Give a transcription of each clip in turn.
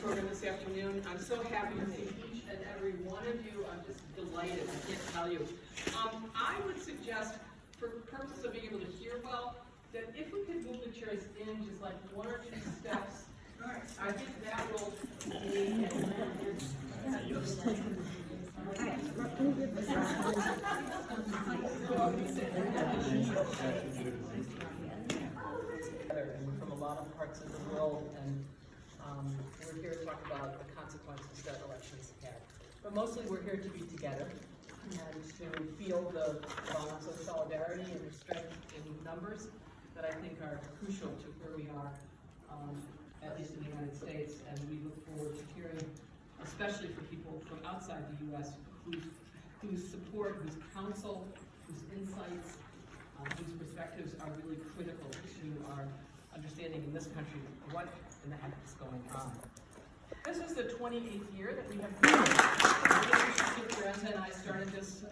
program this afternoon. I'm so happy to see each and every one of you. I'm just delighted, I can't tell you. I would suggest, for purposes of being able to hear well, that if we could move the chairs in just like 1 or 2 steps, I think that will be and we're from a lot of parts of the world, and we're here to talk about the consequences that elections have. But mostly we're here to be together and to feel the bonds of solidarity and the strength in numbers that I think are crucial to where we are, at least in the United States. And we look forward to hearing, especially for people from outside the U.S., whose support, whose counsel, whose insights, whose perspectives are really critical to our understanding in this country what in the heck is going on. This is the 28th year that we have and I started this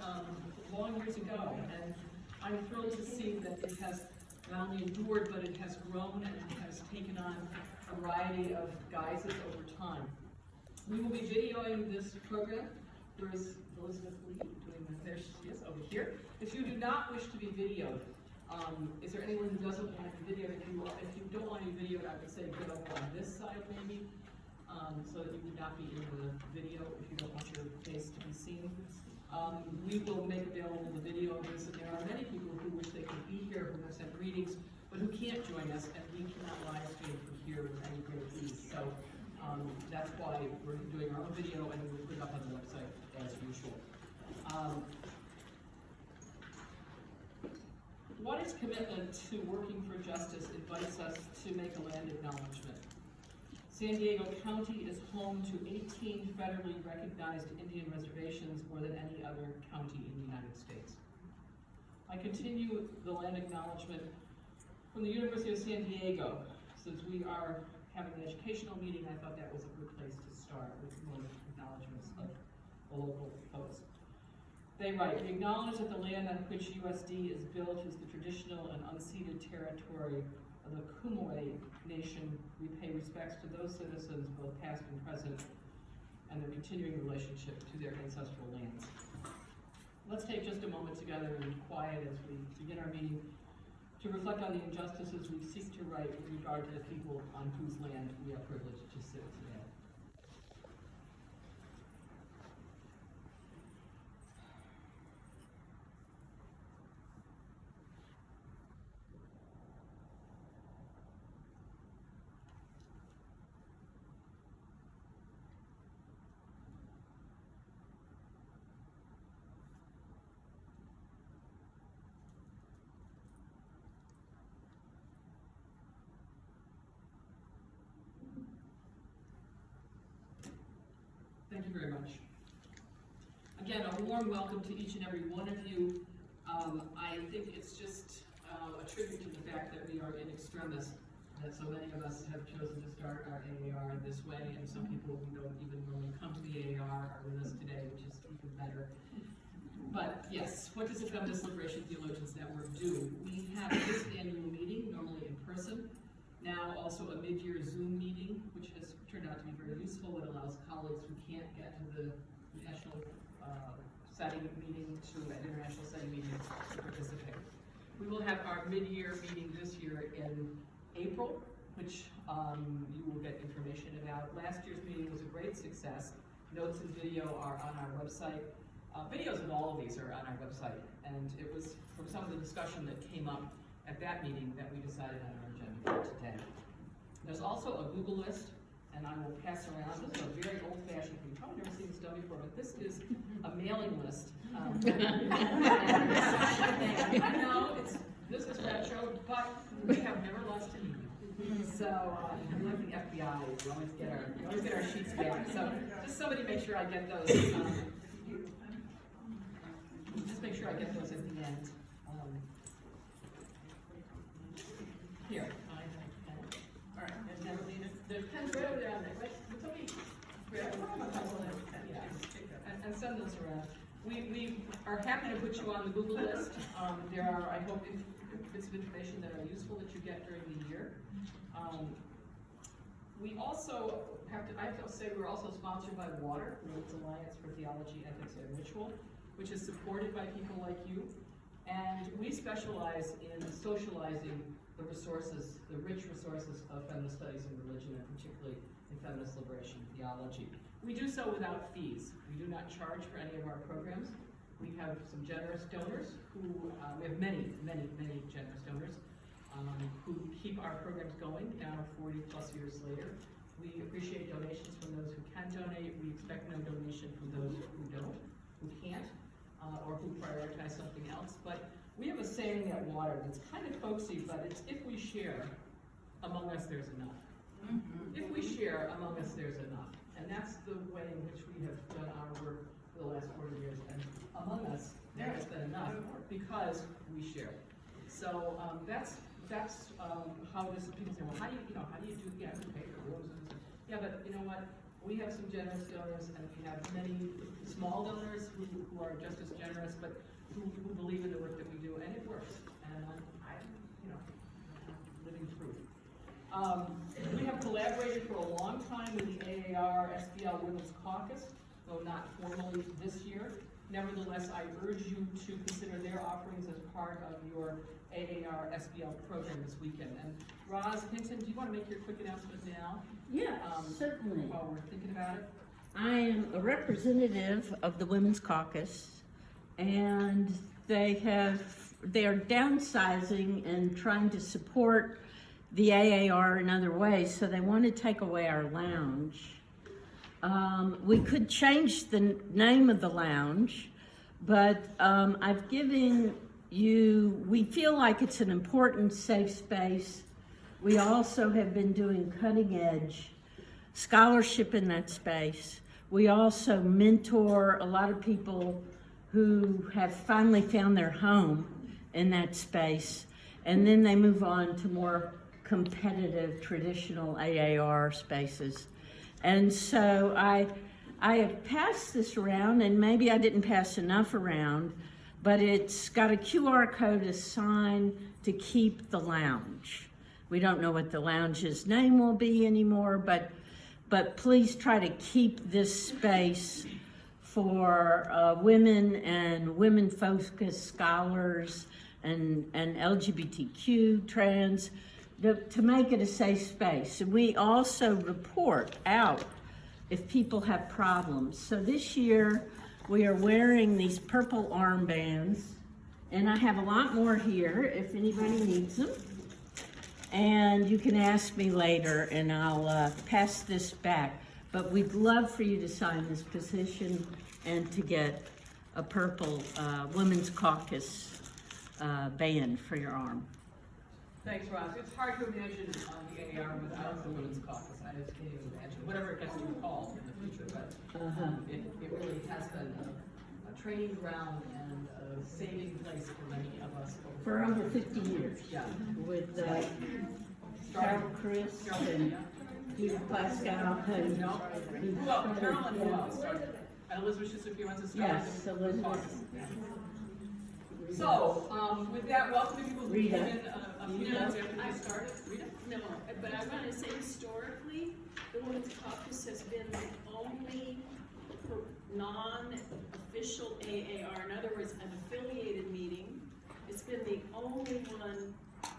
long years ago, and I'm thrilled to see that it has not only endured, but it has grown and it has taken on a variety of guises over time. We will be videoing this program. There is Elizabeth Lee doing that. There she is over here. If you do not wish to be videoed, is there anyone who doesn't want to be videoed? If you don't want to be videoed, I would say get up on this side maybe, so that you would not be in the video if you don't want your face to be seen. We will make available the video of this, and there are many people who wish they could be here, who have sent greetings, but who can't join us, and we cannot live stream from here with any great ease. So that's why we're doing our own video, and we'll put it up on the website as usual. What is commitment to working for justice invites us to make a land acknowledgement. San Diego County is home to 18 federally recognized Indian reservations, more than any other county in the United States. I continue the land acknowledgement from the University of San Diego. Since we are having an educational meeting, I thought that was a good place to start with more acknowledgements of the local folks. They write, we acknowledge that the land on which USD is built is the traditional and unceded territory of the Kumeyaay Nation. We pay respects to those citizens, both past and present, and their continuing relationship to their ancestral lands. Let's take just a moment together in quiet as we begin our meeting to reflect on the injustices we seek to right with regard to the people on whose land we are privileged to sit today. Thank you very much. Again, a warm welcome to each and every one of you. I think it's just a tribute to the fact that we are in extremis, that so many of us have chosen to start our AAR this way, and some people who don't even normally come to the AAR are with us today, which is even better. But yes, what does the Feminist Liberation Theologians Network do? We have this annual meeting, normally in person, now also a mid-year Zoom meeting, which has turned out to be very useful. It allows colleagues who can't get to the national setting meeting to an international setting meeting to participate. We will have our mid-year meeting this year in April, which you will get information about. Last year's meeting was a great success. Notes and video are on our website. Videos of all of these are on our website, and it was from some of the discussion that came up at that meeting that we decided on our agenda for today. There's also a Google list, and I will pass around. This is a very old-fashioned thing. You've probably never seen this done before, but this is a mailing list. I know this is retro, but we have never lost an email. So I'm like the FBI. We always get our sheets back. So just somebody make sure I get those. Just make sure I get those at the end. Here. All right. There's pens right over there on there. Right? Somebody grab a pencil and send those around. We are happy to put you on the Google list. There are, I hope, bits of information that are useful that you get during the year. We also I have to say we're also sponsored by Water, Women's Alliance for Theology, Ethics, and Ritual, which is supported by people like you. And we specialize in socializing the resources, the rich resources of feminist studies and religion, and particularly in feminist liberation theology. We do so without fees. We do not charge for any of our programs. We have some generous donors who, we have many generous donors who keep our programs going now 40 plus years later. We appreciate donations from those who can donate. We expect no donation from those who don't, who can't, or who prioritize something else. But we have a saying at Water that's kind of folksy, but it's if we share, among us there's enough. If we share, among us there's enough. And that's the way in which we have done our work for the last 40 years. And among us, there has been enough because we share. So that's how this, people say, well, how do you do, yeah, I pay for rooms. Yeah, but you know what? We have some generous donors, and we have many small donors who are just as generous, but who believe in the work that we do, and it works. And I'm living proof. We have collaborated for a long time with the AAR SBL Women's Caucus, though not formally this year. Nevertheless, I urge you to consider their offerings as part of your AAR SBL program this weekend. And Roz Hinton, do you want to make your quick announcement now? Yes, certainly. While we're thinking about it. I am a representative of the Women's Caucus, and they are downsizing and trying to support the AAR in other ways, so they want to take away our lounge. We could change the name of the lounge, but I've given you, we feel like it's an important safe space. We also have been doing cutting edge scholarship in that space. We also mentor a lot of people who have finally found their home in that space, and then they move on to more competitive traditional AAR spaces. And so I have passed this around, and maybe I didn't pass enough around, but it's got a QR code assigned to keep the lounge. We don't know what the lounge's name will be anymore, but please try to keep this space for women and women-focused scholars and LGBTQ, trans, to make it a safe space. And we also report out if people have problems. So this year, we are wearing these purple armbands, and I have a lot more here if anybody needs them. And you can ask me later, and I'll pass this back. But we'd love for you to sign this petition and to get a purple Women's Caucus band for your arm. Thanks, Roz. It's hard to imagine the AAR without the Women's Caucus. I just can't even imagine, whatever it gets to be called in the future, but it really has been a training ground and a saving place for many of us. For over 50 years. Yeah. With Carol Chris and Peter Pascal. And who else? Carolyn, who else started? And Elizabeth Shisuki wants to start. Yes, Elizabeth. So, with that, welcome to people who came in a few minutes after I started. Rita? No, but I want to say historically, the Women's Caucus has been the only non-official AAR, in other words, an affiliated meeting. It's been the only one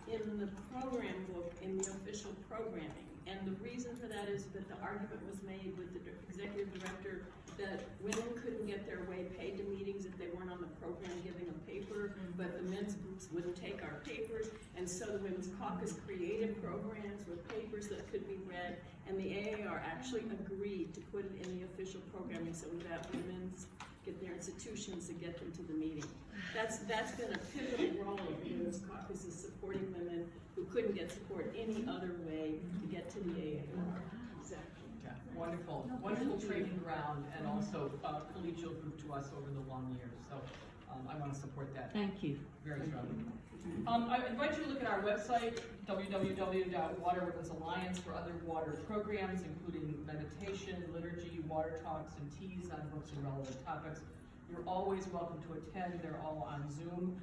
in the program book, in the official programming. And the reason for that is that the argument was made with the executive director that women couldn't get their way paid to meetings if they weren't on the program giving a paper, but the men's groups wouldn't take our papers. And so the Women's Caucus created programs with papers that could be read, and the AAR actually agreed to put it in the official programming so that women's get their institutions to get them to the meeting. That's been a pivotal role of the Women's Caucus, is supporting women who couldn't get support any other way to get to the AAR. Exactly. Yeah, wonderful, wonderful training ground, and also collegial group to us over the long years. So I want to support that. Thank you. Very strongly. I invite you to look at our website, www.Water Women's Alliance, for other water programs, including meditation, liturgy, water talks, and teas on books and relevant topics. You're always welcome to attend. They're all on Zoom.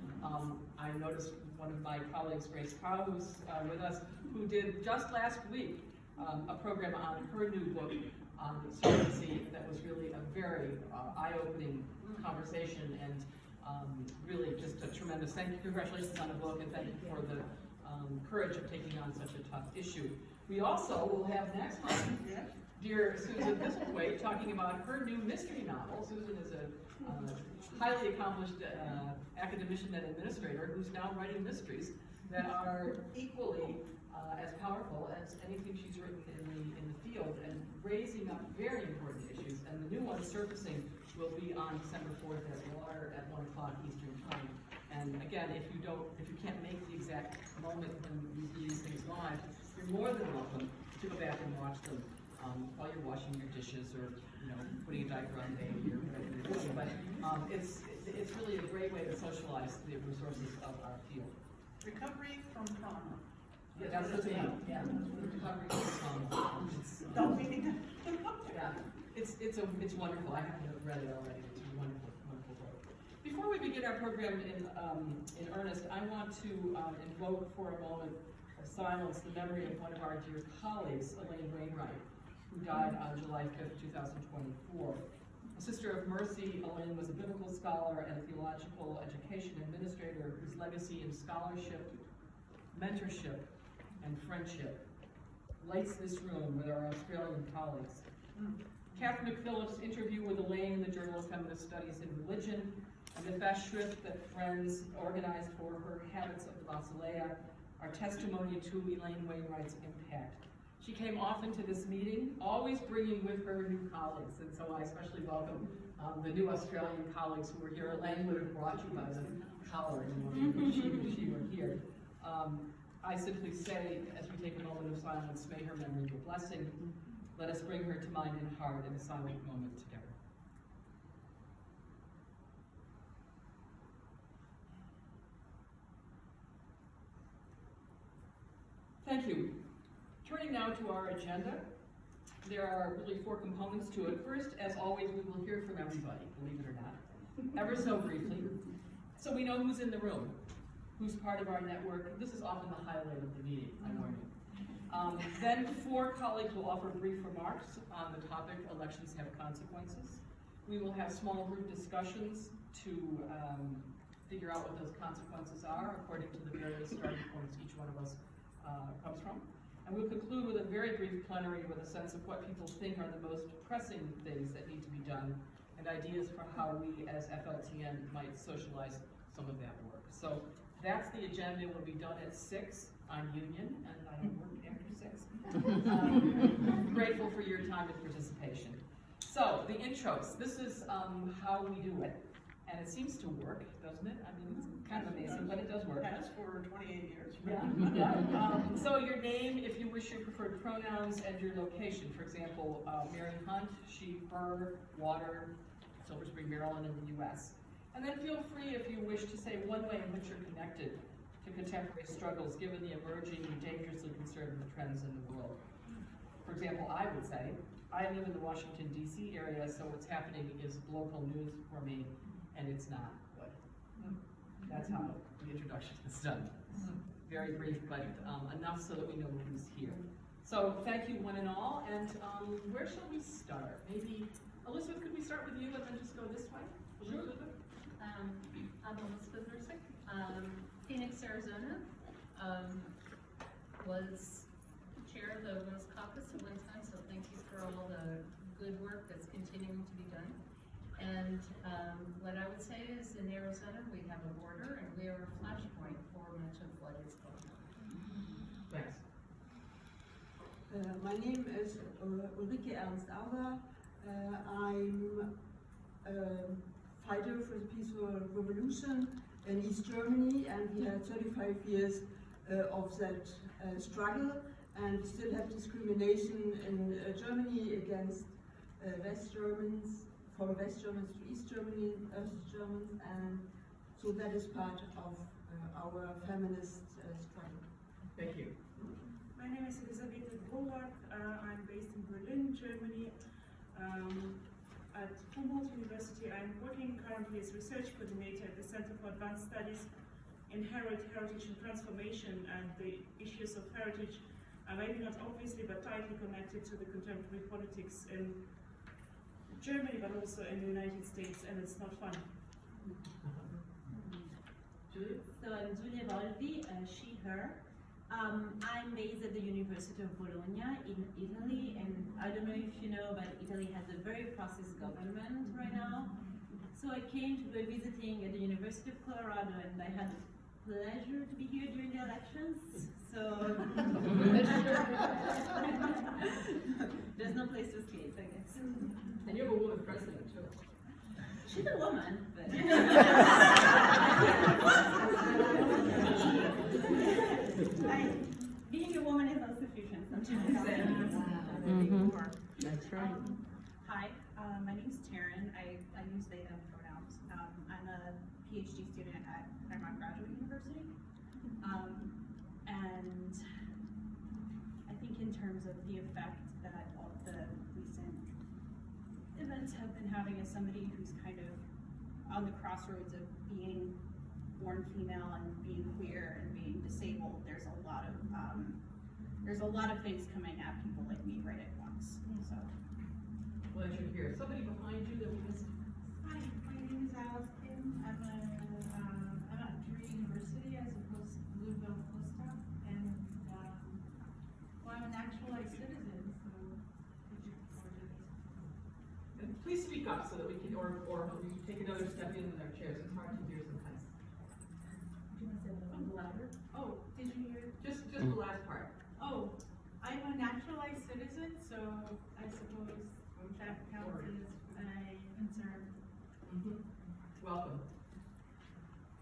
I noticed one of my colleagues, Grace Howe, who's with us, who did just last week a program on her new book on surrogacy that was really a very eye-opening conversation, and really just a tremendous congratulations on the book, and thank you for the courage of taking on such a tough issue. We also will have next month dear Susan Thistlethwaite talking about her new mystery novel. Susan is a highly accomplished academician and administrator who's now writing mysteries that are equally as powerful as anything she's written in the field, and raising up very important issues. And the new one, Surfacing, will be on December 4th at Water at 1 o'clock Eastern Time. And again, if you can't make the exact moment when we do these things live, you're more than welcome to go back and watch them while you're washing your dishes, or putting a diaper on baby, or whatever you're doing. But it's really a great way to socialize the resources of our field. Recovery from trauma. Yeah, that's the thing. Yeah, recovery from trauma. Don't we need to? Yeah, it's wonderful. I have read it already. It's a wonderful, wonderful book. Before we begin our program in earnest, I want to invoke for a moment of silence the memory of one of our dear colleagues, Elaine Wainwright, who died on July 5th, 2024. A sister of mercy, Elaine was a biblical scholar and a theological education administrator whose legacy in scholarship, mentorship, and friendship lights this room with our Australian colleagues. Catherine McPhillip's interview with Elaine in the Journal of Feminist Studies in Religion, and the festschrift that Friends organized for her, Habits of the Basileia, are testimony to Elaine Wainwright's impact. She came often to this meeting, always bringing with her new colleagues, and so I especially welcome the new Australian colleagues who were here. Elaine would have brought you by the collar if she were here. I simply say, as we take a moment of silence, may her memory be a blessing. Let us bring her to mind and heart in a silent moment together. Thank you. Turning now to our agenda, there are really 4 components to it. First, as always, we will hear from everybody, believe it or not, ever so briefly, so we know who's in the room, who's part of our network. This is often the highlight of the meeting, I warn you. Then 4 colleagues will offer brief remarks on the topic, Elections Have Consequences. We will have small group discussions to figure out what those consequences are according to the various starting points each one of us comes from. And we'll conclude with a very brief plenary with a sense of what people think are the most pressing things that need to be done, and ideas for how we as FLTN might socialize some of that work. So that's the agenda. We'll be done at 6 on Union, and I don't work after 6. Grateful for your time and participation. So the intros. This is how we do it. And it seems to work, doesn't it? I mean, it's kind of amazing, but it does work. It has for 28 years. Yeah. So your name, if you wish your preferred pronouns, and your location. For example, Mary Hunt, she, her, Water, Silver Spring, Maryland, in the U.S. And then feel free, if you wish, to say one way in which you're connected to contemporary struggles, given the emerging, dangerously conservative trends in the world. For example, I would say, I live in the Washington, D.C. area, so what's happening is local news for me, and it's not good. That's how the introduction is done. Very brief, but enough so that we know who's here. So thank you one and all, and where shall we start? Maybe, Elizabeth, could we start with you and then just go this way? Elizabeth? I'm Elizabeth Ersick, Phoenix, Arizona. Was chair of the Women's Caucus at one time, so thank you for all the good work that's continuing to be done. And what I would say is, in Arizona, we have a border, and we are a flashpoint for much of what is going on. Thanks. My name is Ulrike Ernst-Auer. I'm a fighter for the peaceful revolution in East Germany, and we had 35 years of that struggle, and still have discrimination in Germany against West Germans, from West Germans to East Germany, East Germans, and so that is part of our feminist struggle. Thank you. My name is Elisabeth Rohrbach. I'm based in Berlin, Germany. At Humboldt University, I'm working currently as research coordinator at the Center for Advanced Studies in Heritage and Transformation, and the issues of heritage maybe not obviously, but tightly connected to the contemporary politics in Germany, but also in the United States, and it's not fun. Julia? So I'm Giulia Volvi, she, her. I'm based at the University of Bologna in Italy, and I don't know if you know, but Italy has a very process government right now. So I came to be visiting at the University of Colorado, and I had the pleasure to be here during the elections. So there's no place to escape, I guess. And you have a woman president, too. She's a woman, but being a woman is not sufficient sometimes. That's right. Hi, my name's Taryn. I use they, them pronouns. I'm a PhD student at Claremont Graduate University. And I think in terms of the effect that all of the recent events have been having as somebody who's kind of on the crossroads of being born female and being queer and being disabled, there's a lot of things coming at people like me right at once. So. Glad you're here. Somebody behind you that we missed? Hi, my name is Alice Kim. I'm at Drury University as opposed to Louisville postdoc, and I'm an actualized citizen, so And please speak up so that we can, or we can take another step in our chairs. It's hard to hear sometimes. louder. Oh, did you hear? Just the last part. Oh, I'm a naturalized citizen, so I suppose that counts as a concern. Welcome.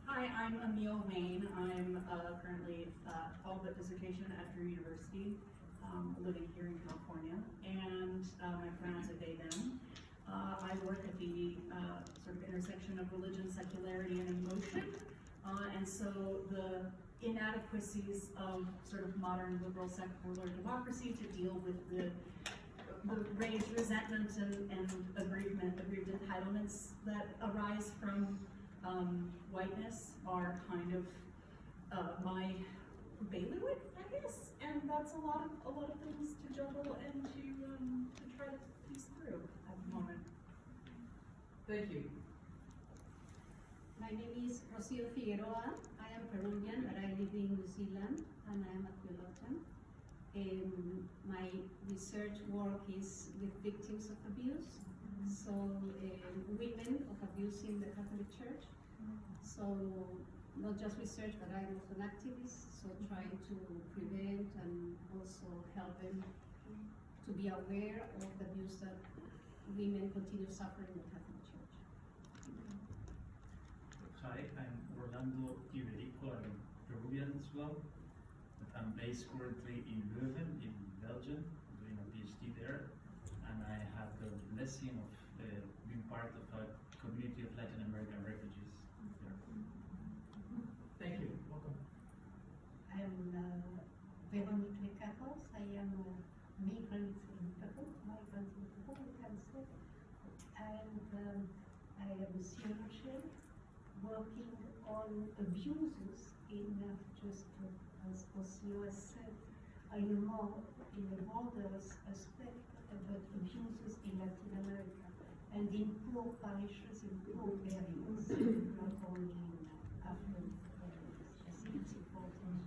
Hi, I'm Emil Main. I'm currently all but dissertation at Drury University, living here in California, and my pronouns are they, them. I work at the sort of intersection of religion, secularity, and emotion, and so the inadequacies of sort of modern liberal secular democracy to deal with the raised resentment and aggrieved entitlements that arise from whiteness are kind of my bailiwick, I guess, and that's a lot of things to juggle and to try to piece through at the moment. Thank you. My name is Rocio Figueroa. I am Peruvian, but I live in New Zealand, and I am a theologian. My research work is with victims of abuse, so women of abuse in the Catholic Church. So not just research, but I'm also an activist, so trying to prevent and also help them to be aware of the abuse that women continue suffering in the Catholic Church. Hi, I'm Orlando Iberico. I'm Peruvian as well. But I'm based currently in Leuven, in Belgium, doing a PhD there. And I have the blessing of being part of a community of Latin American refugees there. Thank you. Welcome. I am Veronique Carros. I am a migrant in Peru, we can say. And I am a theologian working on abuses in just as Osio has said, in a broader aspect about abuses in Latin America and in poor parishes, in poor areas, not only in affluent areas. I think it's important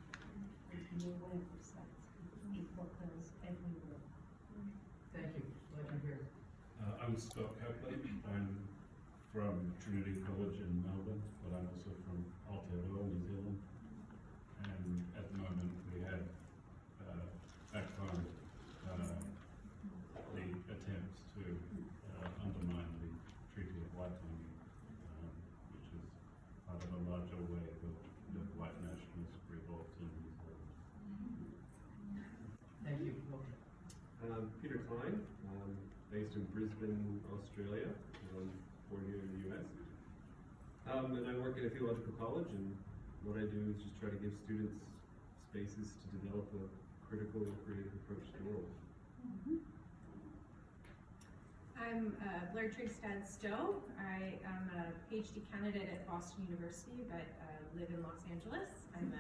to be aware of that. It occurs everywhere. Thank you. Glad you're here. I'm Scott Copeland. I'm from Trinity College in Melbourne, but I'm also from Aotearoa, New Zealand. And at the moment we have backfire the attempts to undermine the Treaty of Waitangi, which is part of a larger wave of the white nationalist revolt in New Zealand. Thank you. Welcome. I'm Peter Klein, based in Brisbane, Australia, 4 years in the US. And I work at a theological college, and what I do is just try to give students spaces to develop a critical and creative approach to the world. I'm Blair Trigstad-Stowe. I am a PhD candidate at Boston University, but live in Los Angeles. I'm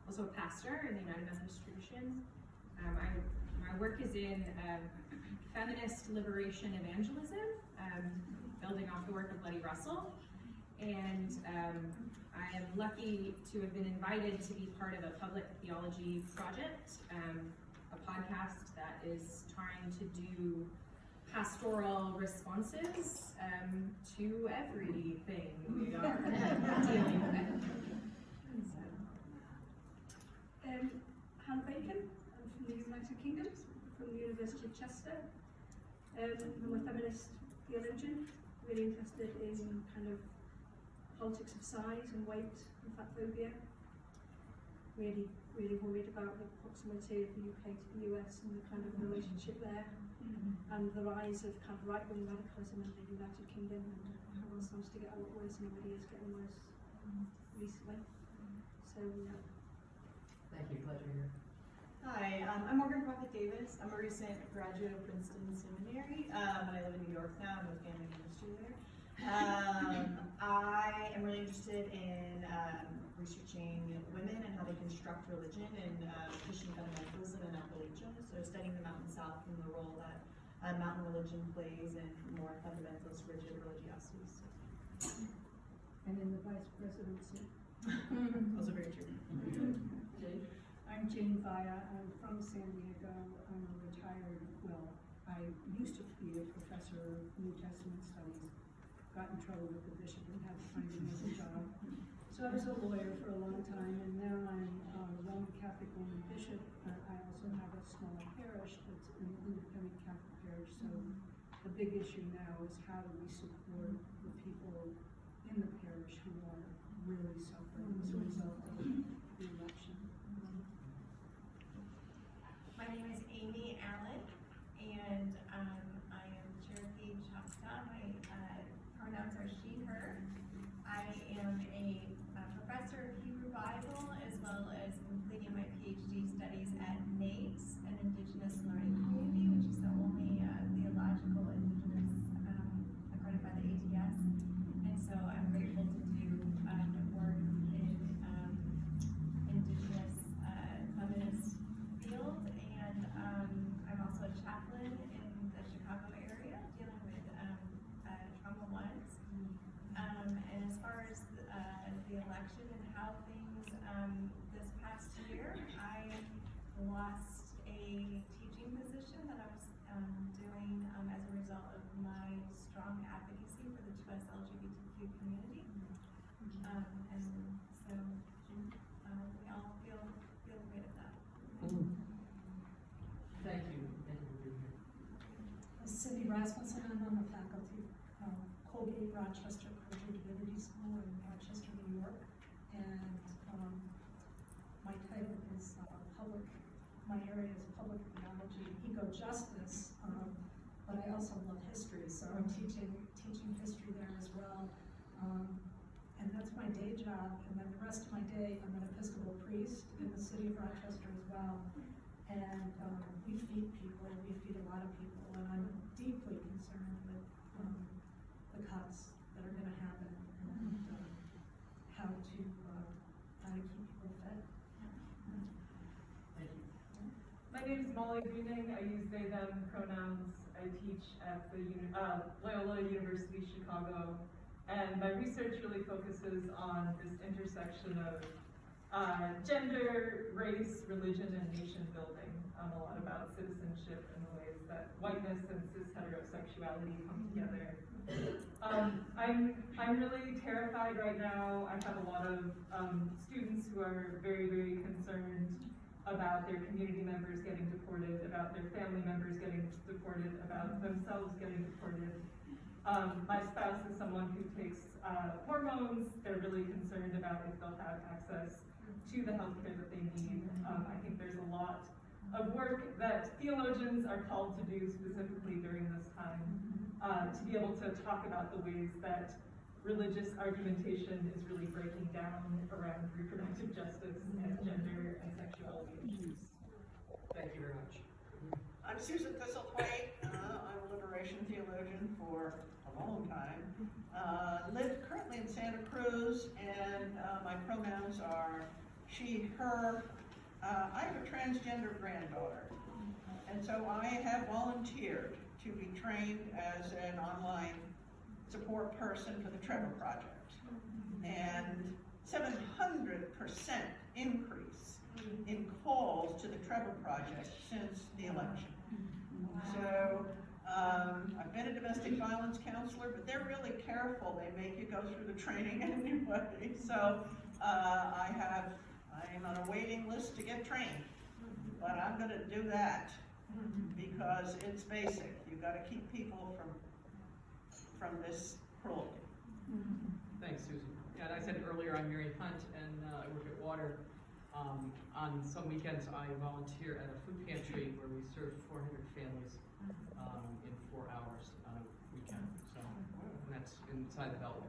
also a pastor in the United Methodist Tradition. My work is in feminist liberation evangelism, building off the work of Letty Russell. And I am lucky to have been invited to be part of a public theology project, a podcast that is trying to do pastoral responses to everything we are dealing with. Hannah Bacon, I'm from the United Kingdom, from the University of Chester. I'm a feminist theologian, really interested in kind of politics of size and weight and fat phobia. Really worried about the proximity of the UK to the US and the kind of relationship there, and the rise of kind of right-wing radicalism in the United Kingdom, and how it starts to get a lot worse and already is getting worse recently. So yeah. Thank you, pleasure here. Hi, I'm Morgan Prophet Davis. I'm a recent graduate of Princeton Seminary, and I live in New York now. I'm a family ministry there. I am really interested in researching women and how they construct religion and Christian fundamentalism in Appalachia. So studying the Mountain South and the role that mountain religion plays in more fundamentalist, rigid religiosity. And in the vice presidency. Also very true. I'm Jane Vaya. I'm from San Diego. I'm a retired, I used to be a professor of New Testament studies, got in trouble with the bishop and had to find another job. So I was a lawyer for a long time, and now I'm a Roman Catholic woman bishop. I also have a small parish that's an independent Catholic parish. So the big issue now is how do we support the people in the parish who are really suffering as a result of the election. My name is Amy Allen, and I am Cherokee Choctaw. My pronouns are she, her. I am a professor of Hebrew Bible, as well as completing my PhD studies at NAICS, an Indigenous Learning Community, which is the only theological Indigenous accredited by the ATS. And so I'm grateful to do work in Indigenous feminist field, and I'm also a chaplain in the Chicago area dealing with trauma ones. And as far as the election and how things this past year, I lost a teaching position that I was doing as a result of my strong advocacy for the 2S LGBTQ community. And so we all feel great of that. Thank you. Thank you for being here. Cindy Rasmussen, I'm on the faculty of Colgate Rochester Collegiate Divinity School in Rochester, New York, and my title is my area is public theology, eco-justice, but I also love history, so I'm teaching history there as well, and that's my day job, and then the rest of my day, I'm an Episcopal priest in the city of Rochester as well, and we feed people, we feed a lot of people, and I'm deeply concerned with the cuts that are going to happen and how to keep people fed. Thank you. My name is Molly Greening. I use they, them pronouns. I teach at the Loyola University Chicago, and my research really focuses on this intersection of gender, race, religion, and nation building. A lot about citizenship and the ways that whiteness and cis heterosexuality come together. I'm really terrified right now. I have a lot of students who are very, very concerned about their community members getting deported, about their family members getting deported, about themselves getting deported. My spouse is someone who takes hormones. They're really concerned about if they'll have access to the healthcare that they need. I think there's a lot of work that theologians are called to do specifically during this time, to be able to talk about the ways that religious argumentation is really breaking down around reproductive justice and gender and sexuality issues. Thank you very much. I'm Susan Thistlethwaite. I'm a liberation theologian for a long time. Live currently in Santa Cruz, and my pronouns are she, her. I have a transgender granddaughter, and so I have volunteered to be trained as an online support person for the Trevor Project. And 700% increase in calls to the Trevor Project since the election. So I've been a domestic violence counselor, but they're really careful. They make you go through the training anyway. So I am on a waiting list to get trained, but I'm going to do that because it's basic. You've got to keep people from this cruelty. Thanks, Susan. Yeah, and I said earlier, I'm Mary Hunt, and I work at Water. On some weekends, I volunteer at a food pantry where we serve 400 families in 4 hours on a weekend. So, and that's inside the Beltway.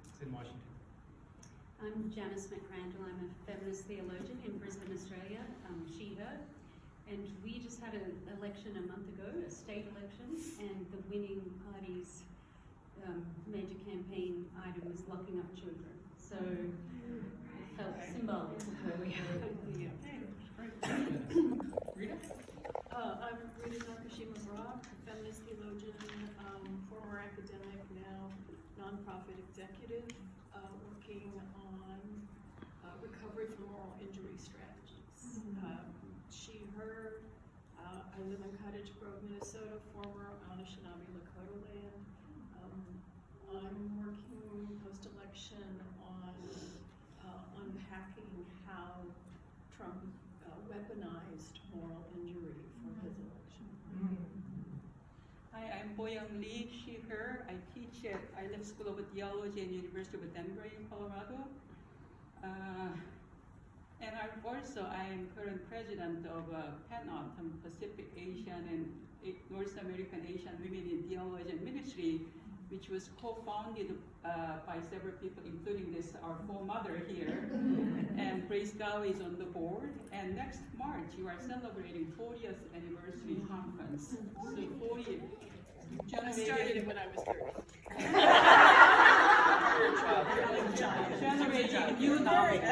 It's in Washington. I'm Janice McRandall. I'm a feminist theologian in Brisbane, Australia, she, her. And we just had an election a month ago, a state election, and the winning party's major campaign item was locking up children. So it felt symbolic of where we are. Rita? I'm Rita Nakashima-Brock, feminist theologian, former academic, now nonprofit executive, working on recovery from moral injury strategies. She, her, I live in Cottage Grove, Minnesota, former Anishinaabe Lakota land. I'm working post-election on unpacking how Trump weaponized moral injury for his election. Hi, I'm Boyoung Lee, she, her. I teach at Island School of Theology at University of Denver in Colorado. And I am current president of PANOT, Pacific Asian and North American Asian Women in Theology and Ministry, which was co-founded by several people, including our foremother here. And Grace Gao is on the board. And next March, you are celebrating 40th anniversary conference. So 40. I started it when I was 30. Generating new knowledge.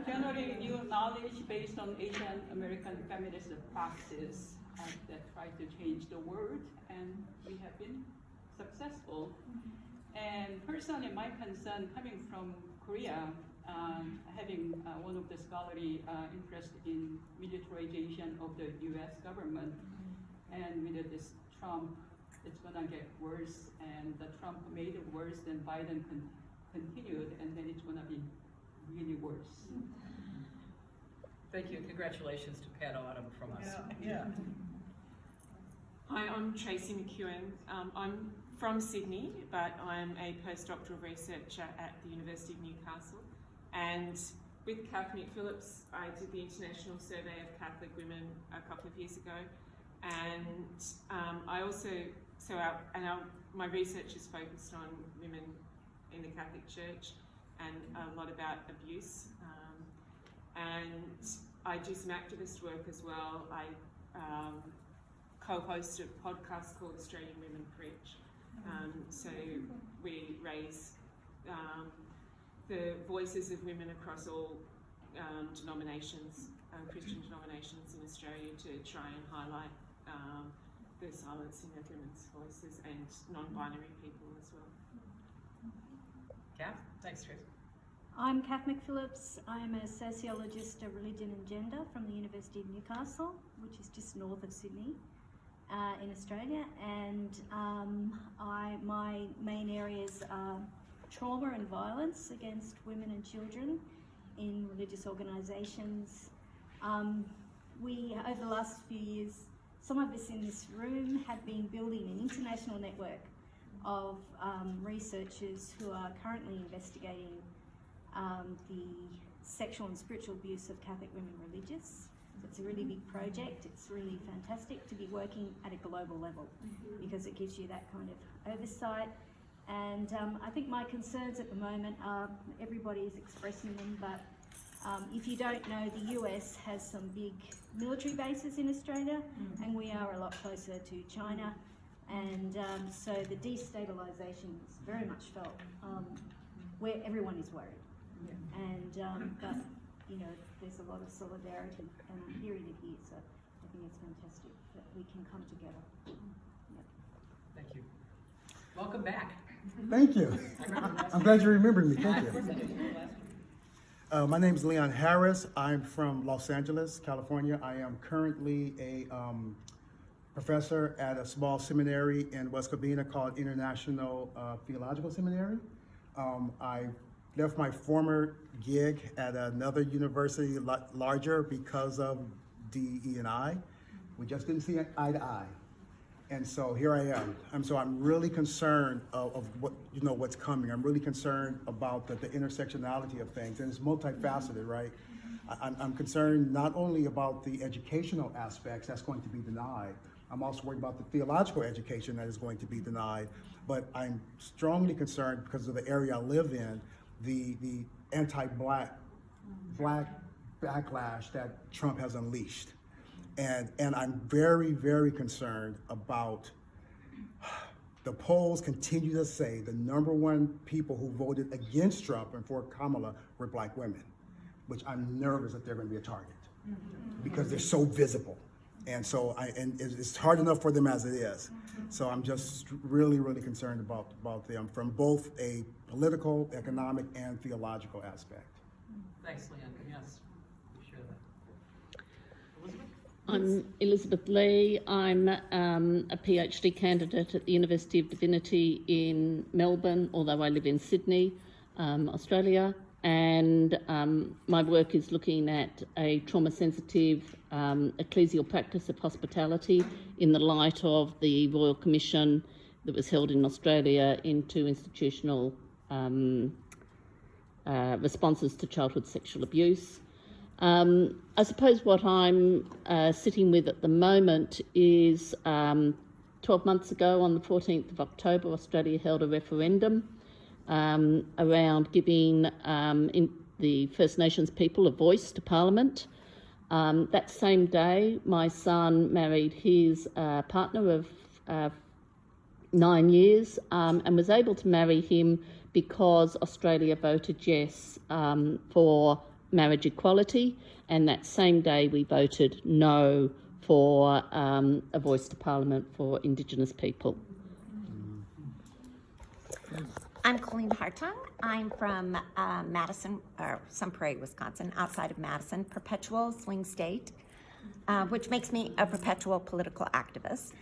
Generating new knowledge based on Asian American feminist praxis that try to change the world, and we have been successful. And personally, my concern coming from Korea, having one of the scholarly interest in militarization of the U.S. government, and with this Trump, it's gonna get worse, and the Trump made it worse, then Biden continued, and then it's gonna be really worse. Thank you. Congratulations to Pat Autumn from us. Yeah. Hi, I'm Tracy McEwen. I'm from Sydney, but I'm a postdoctoral researcher at the University of Newcastle. And with Kath Phillips, I did the International Survey of Catholic Women a couple of years ago. And I also, my research is focused on women in the Catholic Church and a lot about abuse. And I do some activist work as well. I co-host a podcast called Australian Women Preach. So we raise the voices of women across all denominations, Christian denominations in Australia, to try and highlight the silencing of women's voices and non-binary people as well. Kath? Thanks, Tracy. I'm Kath McPhillips. I'm a sociologist of religion and gender from the University of Newcastle, which is just north of Sydney in Australia. And my main areas are trauma and violence against women and children in religious organisations. We, over the last few years, some of us in this room have been building an international network of researchers who are currently investigating the sexual and spiritual abuse of Catholic women religious. So it's a really big project. It's really fantastic to be working at a global level because it gives you that kind of oversight. And I think my concerns at the moment are, everybody is expressing them, but if you don't know, the US has some big military bases in Australia, and we are a lot closer to China. And so the destabilisation is very much felt where everyone is worried. And but you know, there's a lot of solidarity, and I'm hearing it here, so I think it's fantastic that we can come together. Yep. Thank you. Welcome back. Thank you. I'm glad you remembered me. Thank you. My name is Leon Harris. I'm from Los Angeles, California. I am currently a professor at a small seminary in West Covina called International Theological Seminary. I left my former gig at another university larger because of DE&I. We just didn't see eye to eye. And so here I am. I'm really concerned of what, what's coming. I'm really concerned about the intersectionality of things, and it's multifaceted, right? I'm concerned not only about the educational aspects that's going to be denied, I'm also worried about the theological education that is going to be denied, but I'm strongly concerned because of the area I live in, the anti-black backlash that Trump has unleashed. And I'm very, very concerned about, the polls continue to say the #1 people who voted against Trump and for Kamala were Black women, which I'm nervous that they're going to be a target because they're so visible. And so it's hard enough for them as it is. So I'm just really, really concerned about them from both a political, economic, and theological aspect. Thanks, Leon. Yes, we share that. Elizabeth? I'm Elizabeth Lee. I'm a PhD candidate at the University of Divinity in Melbourne, although I live in Sydney, Australia. And my work is looking at a trauma-sensitive ecclesial practice of hospitality in the light of the Royal Commission that was held in Australia into institutional responses to childhood sexual abuse. I suppose what I'm sitting with at the moment is 12 months ago, on the 14th of October, Australia held a referendum around giving the First Nations people a voice to Parliament. That same day, my son married his partner of 9 years and was able to marry him because Australia voted yes for marriage equality, and that same day we voted no for a voice to Parliament for Indigenous people. I'm Colleen Hartung. I'm from Madison, or Sun Prairie, Wisconsin, outside of Madison, perpetual swing state, which makes me a perpetual political activist.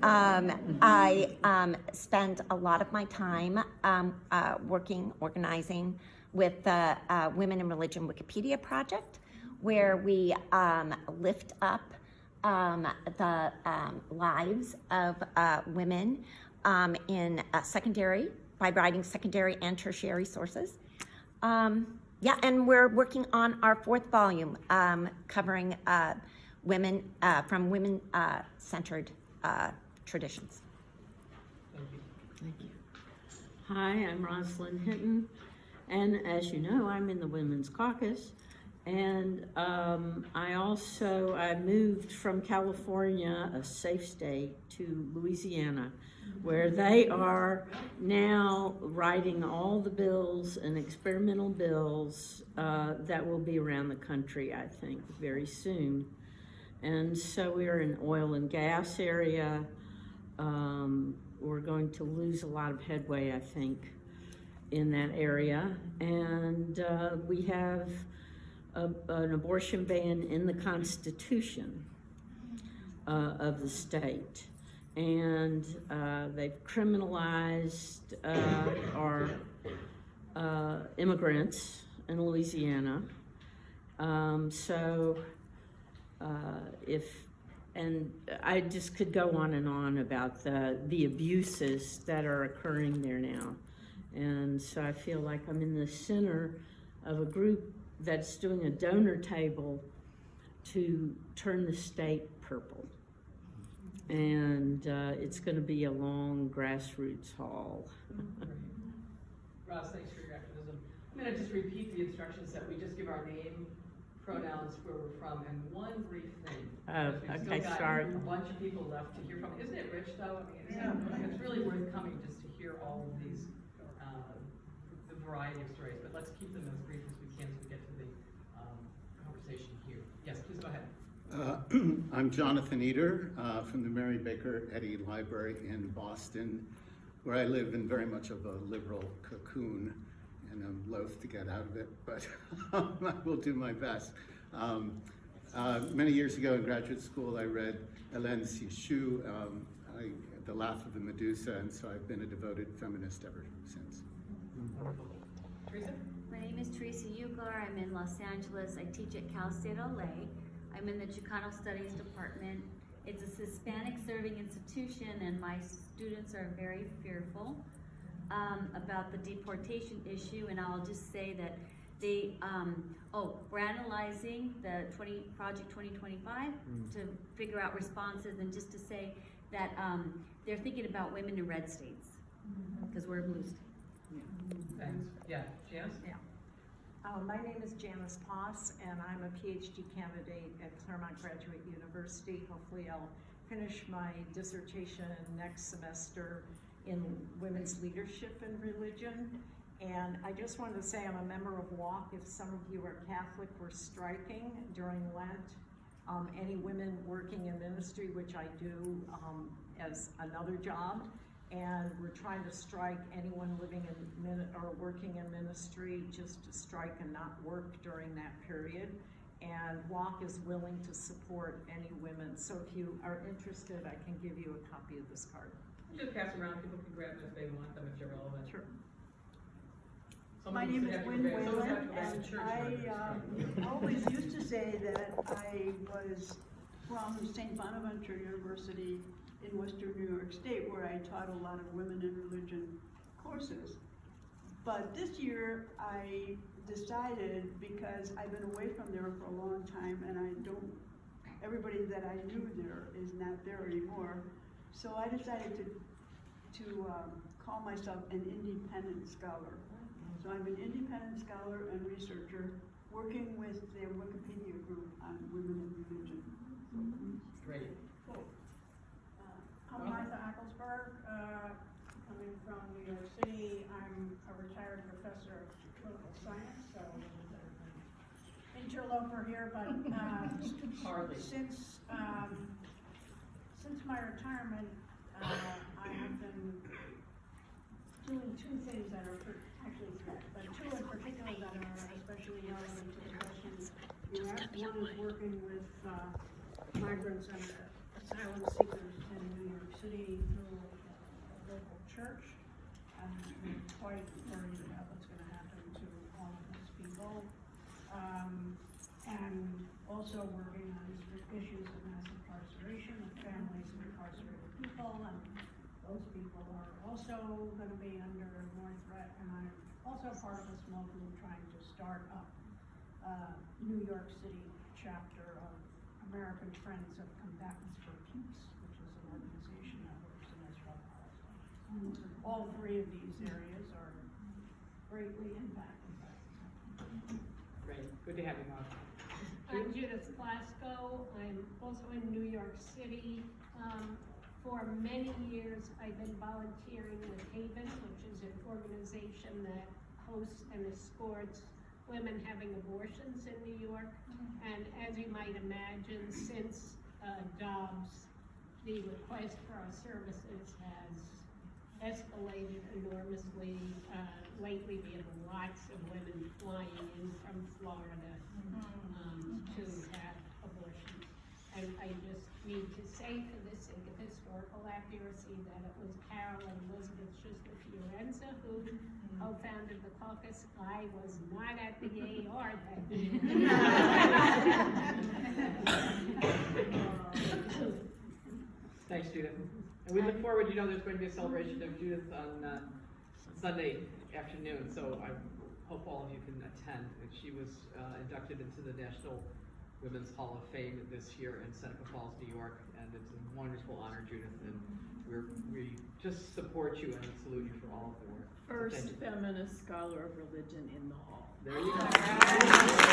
I spend a lot of my time organizing with the Women in Religion Wikipedia project, where we lift up the lives of women in secondary, by writing secondary and tertiary sources. And we're working on our 4th volume, covering women from women-centered traditions. Thank you. Hi, I'm Rosalind Hinton, and as you know, I'm in the Women's Caucus, and I moved from California, a safe state, to Louisiana, where they are now writing all the bills and experimental bills that will be around the country, I think, very soon. And so we're in oil and gas area. We're going to lose a lot of headway, I think, in that area. And we have an abortion ban in the Constitution of the state. And they've criminalized our immigrants in Louisiana. And I just could go on and on about the abuses that are occurring there now. And so I feel like I'm in the center of a group that's doing a donor table to turn the state purple. And it's going to be a long grassroots haul. Ross, thanks for your activism. I'm going to just repeat the instructions that we just give our name, pronouns, where we're from, and one brief thing. Okay, sorry. A bunch of people left to hear from. Isn't it rich, though? I mean, it's really worth coming just to hear all of these, the variety of stories. But let's keep them as brief as we can so we get to the Yes, please go ahead. I'm Jonathan Eder from the Mary Baker Eddy Library in Boston, where I live in very much of a liberal cocoon, and I'm loath to get out of it, but I will do my best. Many years ago in graduate school, I read Hélène Cixous, The Laugh of the Medusa, and so I've been a devoted feminist ever since. Teresa? My name is Teresa Uglar. I'm in Los Angeles. I teach at Cal State LA. I'm in the Chicano Studies Department. It's a Hispanic serving institution, and my students are very fearful about the deportation issue, and I'll just say that they, we're analyzing the Project 2025 to figure out responses, and just to say that they're thinking about women in red states, because we're blue states. Thanks. Yeah, Janice? Yeah. My name is Janice Poss, and I'm a PhD candidate at Claremont Graduate University. Hopefully I'll finish my dissertation next semester in women's leadership in religion. And I just wanted to say I'm a member of WALK. If some of you are Catholic, we're striking during Lent. Any women working in ministry, which I do as another job, and we're trying to strike anyone living in or working in ministry just to strike and not work during that period. And WALK is willing to support any women. So if you are interested, I can give you a copy of this card. Just pass around, people can grab them if they want them, if they're relevant. Sure. Someone My needs name to is have to Wynn go back- someone's Whalen, got to go back to and church I always used to say that I was from St. Bonaventure University in Western New York State, where I taught a lot of women in religion courses. But this year I decided, because I've been away from there for a long time, and everybody that I knew there is not there anymore. So I decided to call myself an independent scholar. So I'm an independent scholar and researcher working with the Wikipedia group on women in religion. Great. Cool. I'm Martha Acklesberg, coming from New York City. I'm a retired professor of political science, so interloper here, but Hardly. since my retirement, I have been doing two things that are actually three, but two in particular that are especially relevant to the questions you asked. One is working with migrants and asylum seekers in New York City through a local church. I'm quite worried about what's going to happen to all of those people. And also working on issues of mass incarceration of families of incarcerated people, and those people are also going to be under more threat. And I'm also part of a small group trying to start up New York City chapter of American Friends of Combatants for Peace, which is an organization that works in Israel and Palestine. All three of these areas are greatly impacted by this. Great. Good to have you, Mark. I'm Judith Glasgow. I'm also in New York City. For many years, I've been volunteering with Haven, which is an organization that hosts and escorts women having abortions in New York. And as you might imagine, since Dobbs, the request for our services has escalated enormously. Lately, we have lots of women flying in from Florida to have abortions. And I just need to say, for the sake of historical accuracy, that it was Carol and Elizabeth Schuster-Fiorenza who co-founded the caucus. I was not at the AR that year. Thanks, Judith. And we look forward, there's going to be a celebration of Judith on Sunday afternoon, so I hope all of you can attend. She was inducted into the National Women's Hall of Fame this year in Seneca Falls, New York, and it's a wonderful honor, Judith, and we just support you and salute you for all of the work. First feminist scholar of religion in the hall. There you go.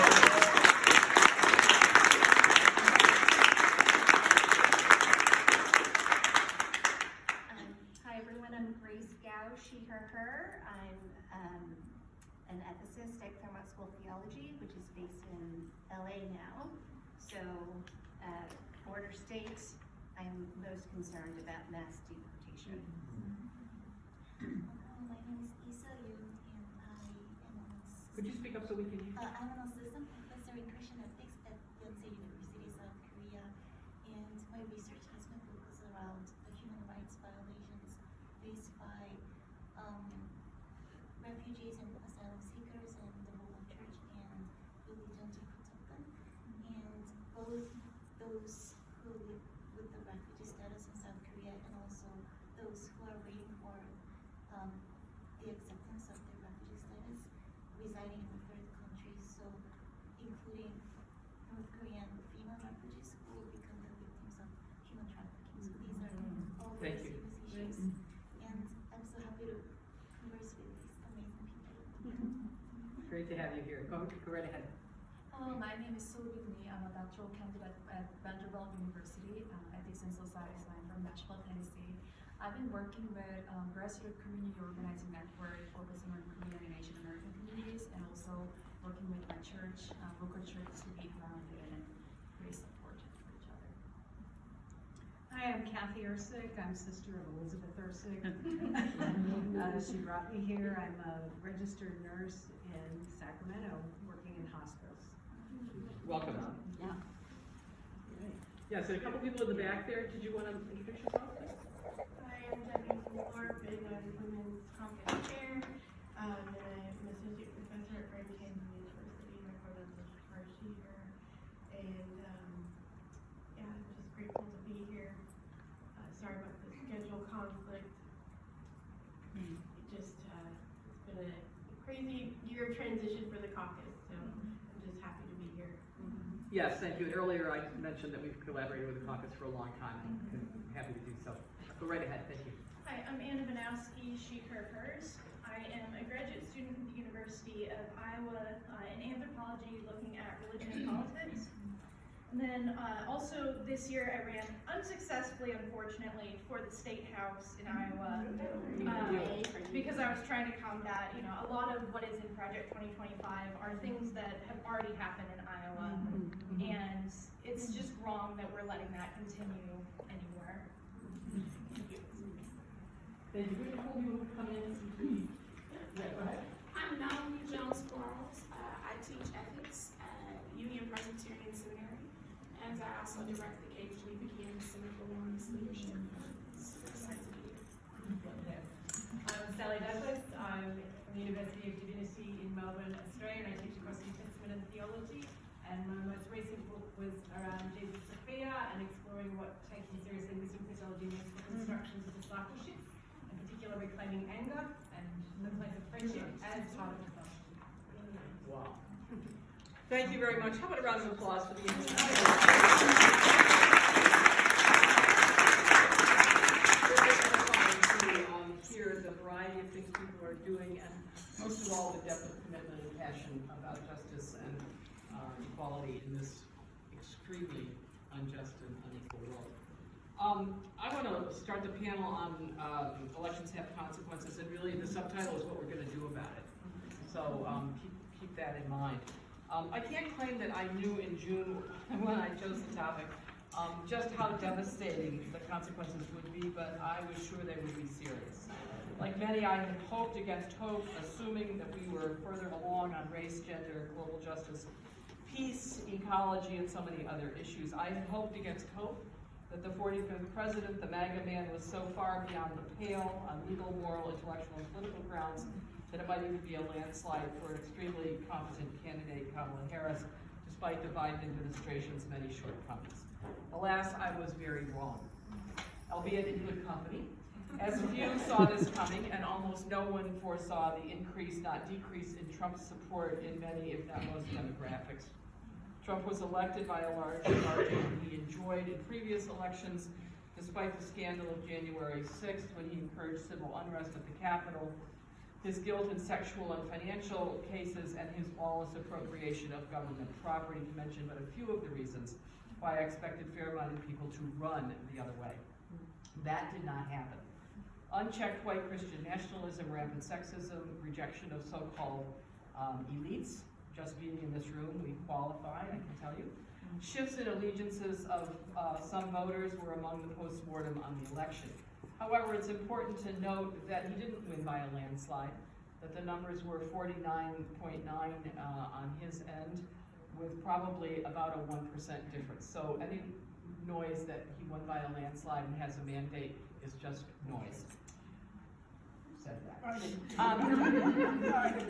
Hi everyone, I'm Grace Gao, she, her. I'm an ethicist at Claremont School of Theology, which is based in LA now. So, border states, I'm most concerned about mass deportation. My name is Isa Liu, and I am Could you speak up so we can hear? I'm an assistant professor in Christian ethics at Yonsei University, South Korea, and my research has been focused around the human rights violations faced by refugees and asylum seekers and the role of church and religion to protect them. And both those who live with the refugee status in South Korea and also those who are waiting for the acceptance of their refugee status residing in the third countries, so including North Korean female refugees who will become the victims of human trafficking. So these are all very serious issues. And I'm so happy to converse with these amazing people. Great to have you here. Go right ahead. Hello, my name is Soo Lee. I'm a doctoral candidate at Vanderbilt University, Ethics and Society Science from Nashville, Tennessee. I've been working with grassroots community organizing network focusing on Korean and Asian American communities, and also working with my church, local church, to be grounded and create support for each other. Hi, I'm Kathy Ersick. I'm sister of Elizabeth Ersick. She brought me here. I'm a registered nurse in Sacramento, working in hospice. Welcome. Yeah. Yes, and a couple people in the back there. Did you want to introduce yourself? Hi, I'm Debbie Thorpe, and I'm Women's Caucus Chair, and I'm an associate professor at Franklin University. My pronouns are she, her, and yeah, I'm just grateful to be here. Sorry about the schedule conflict. It just, it's been a crazy year of transition for the caucus, so I'm just happy to be here. Yes, thank you. And earlier I mentioned that we've collaborated with the caucus for a long time, and happy to do so. Go right ahead, thank you. Hi, I'm Anna Banowski, she, her, hers. I am a graduate student at the University of Iowa in anthropology, looking at religion and politics. And then also this year I ran unsuccessfully, unfortunately, for the State House in Iowa because I was trying to combat, a lot of what is in Project 2025 are things that have already happened in Iowa, and it's just wrong that we're letting that continue anywhere. Thank you. Before we come in, yeah, go ahead. I'm Naomi Jones-Quarles. I teach ethics at Union Presbyterian Seminary, and I also direct the KHG Begin Center for Women's Leadership. Super excited to be here. I'm Sally Douglas. I'm from the University of Divinity in Melbourne, Australia, and I teach across New Testament and theology. And my most recent book was around Jesus Sophia and exploring what taking seriously wisdom theology means for instructions of discipleship, in particular reclaiming anger and the place of friendship as part of discipleship. Wow. Thank you very much. How about a round of applause for the hear the variety of things people are doing, and most of all, the depth of commitment and passion about justice and equality in this extremely unjust and unequal world. I want to start the panel on elections have consequences, and really the subtitle is what we're going to do about it. So keep that in mind. I can't claim that I knew in June when I chose the topic just how devastating the consequences would be, but I was sure they would be serious. Like many, I had hoped against hope, assuming that we were further along on race, gender, global justice, peace, ecology, and so many other issues. I had hoped against hope that the 45th president, the MAGA man, was so far beyond the pale on legal, moral, intellectual, and political grounds that it might even be a landslide for an extremely competent candidate, Kamala Harris, despite the Biden administration's many shortcomings. Alas, I was very wrong, albeit in good company, as few saw this coming, and almost no one foresaw the increase, not decrease, in Trump's support in many, if not most, demographics. Trump was elected by a large margin he enjoyed in previous elections, despite the scandal of January 6th when he encouraged civil unrest at the Capitol, his guilt in sexual and financial cases, and his lawless appropriation of government property, to mention but a few of the reasons why I expected fair-minded people to run the other way. That did not happen. Unchecked white Christian nationalism, rampant sexism, rejection of so-called elites. Just being in this room, we qualify, I can tell you. Shifts in allegiances of some voters were among the postmortem on the election. However, it's important to note that he didn't win by a landslide, that the numbers were 49.9 on his end, with probably about a 1% difference. So any noise that he won by a landslide and has a mandate is just noise. Said that.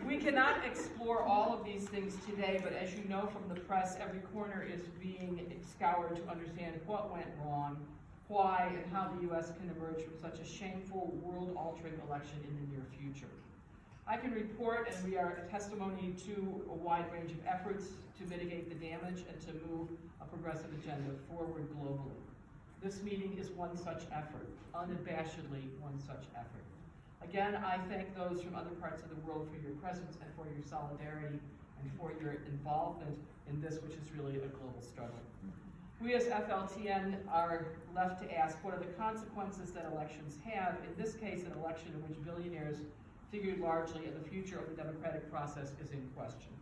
We cannot explore all of these things today, but as you know from the press, every corner is being scoured to understand what went wrong, why, and how the U.S. can emerge from such a shameful, world-altering election in the near future. I can report, and we are a testimony to a wide range of efforts to mitigate the damage and to move a progressive agenda forward globally. This meeting is one such effort, unabashedly one such effort. Again, I thank those from other parts of the world for your presence and for your solidarity and for your involvement in this, which is really a global struggle. We as FLTN are left to ask, what are the consequences that elections have? In this case, an election in which billionaires figured largely, and the future of the democratic process is in question.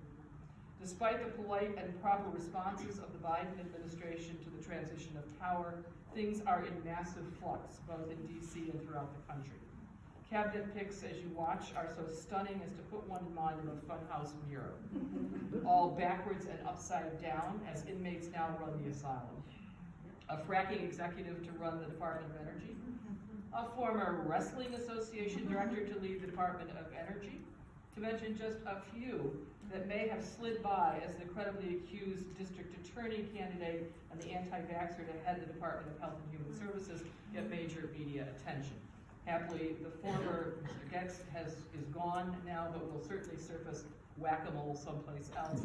Despite the polite and proper responses of the Biden administration to the transition of power, things are in massive flux, both in DC and throughout the country. Cabinet picks, as you watch, are so stunning as to put one in mind of a funhouse mirror. All backwards and upside down, as inmates now run the asylum. A fracking executive to run the Department of Energy. A former wrestling association director to lead the Department of Energy, to mention just a few that may have slid by as the credibly accused district attorney candidate and the anti-vaxxer to head the Department of Health and Human Services get major media attention. Happily, the former Mr. Getz is gone now, but will certainly surface whack-a-mole someplace else.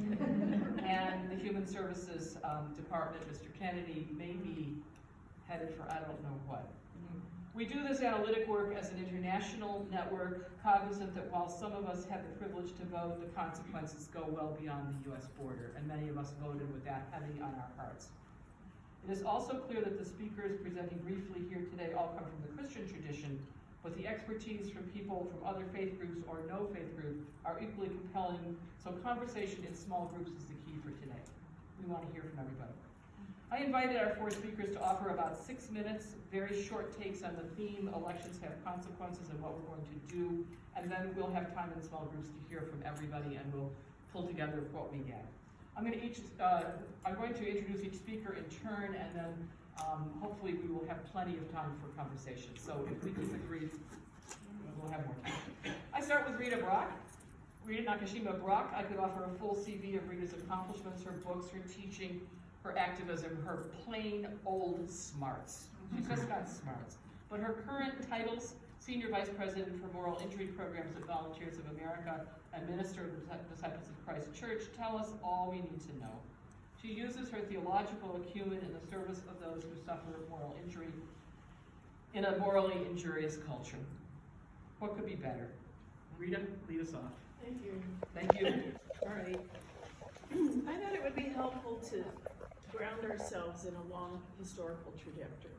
And the Human Services Department, Mr. Kennedy, may be headed for I don't know what. We do this analytic work as an international network, cognizant that while some of us have the privilege to vote, the consequences go well beyond the U.S. border, and many of us voted with that heavy on our hearts. It is also clear that the speakers presenting briefly here today all come from the Christian tradition, but the expertise from people from other faith groups or no faith group are equally compelling, so conversation in small groups is the key for today. We want to hear from everybody. I invited our four speakers to offer about 6 minutes, very short takes on the theme, elections have consequences, and what we're going to do, and then we'll have time in small groups to hear from everybody, and we'll pull together what we get. I'm going to introduce each speaker in turn, and then hopefully we will have plenty of time for conversation. So if we keep it brief, we'll have more time. I start with Rita Brock. Rita Nakashima Brock. I could offer a full CV of Rita's accomplishments, her books, her teaching, her activism, her plain old smarts. She's just got smarts. But her current titles, Senior Vice President for Moral Injury Programs at Volunteers of America and Minister of the Disciples of Christ Church, tell us all we need to know. She uses her theological acumen in the service of those who suffer moral injury in a morally injurious culture. What could be better? Rita, lead us off. Thank you. Thank you. All right. I thought it would be helpful to ground ourselves in a long historical trajectory.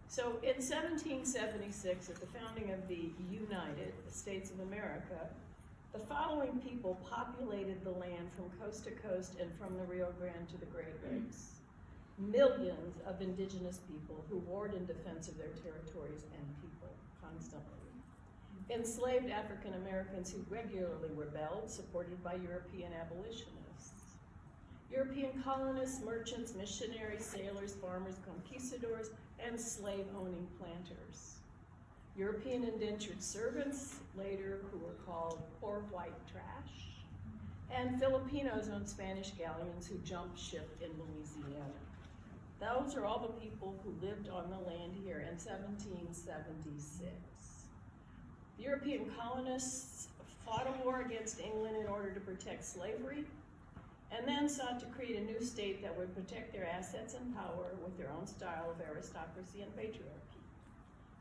So in 1776, at the founding of the United States of America, the following people populated the land from coast to coast and from the Rio Grande to the Great Lakes. Millions of indigenous people who warred in defense of their territories and people constantly. Enslaved African Americans who regularly rebelled, supported by European abolitionists. European colonists, merchants, missionaries, sailors, farmers, conquistadors, and slave-owning planters. European indentured servants, later who were called poor white trash, and Filipinos on Spanish galleons who jumped ship in Louisiana. Those are all the people who lived on the land here in 1776. The European colonists fought a war against England in order to protect slavery, and then sought to create a new state that would protect their assets and power with their own style of aristocracy and patriarchy.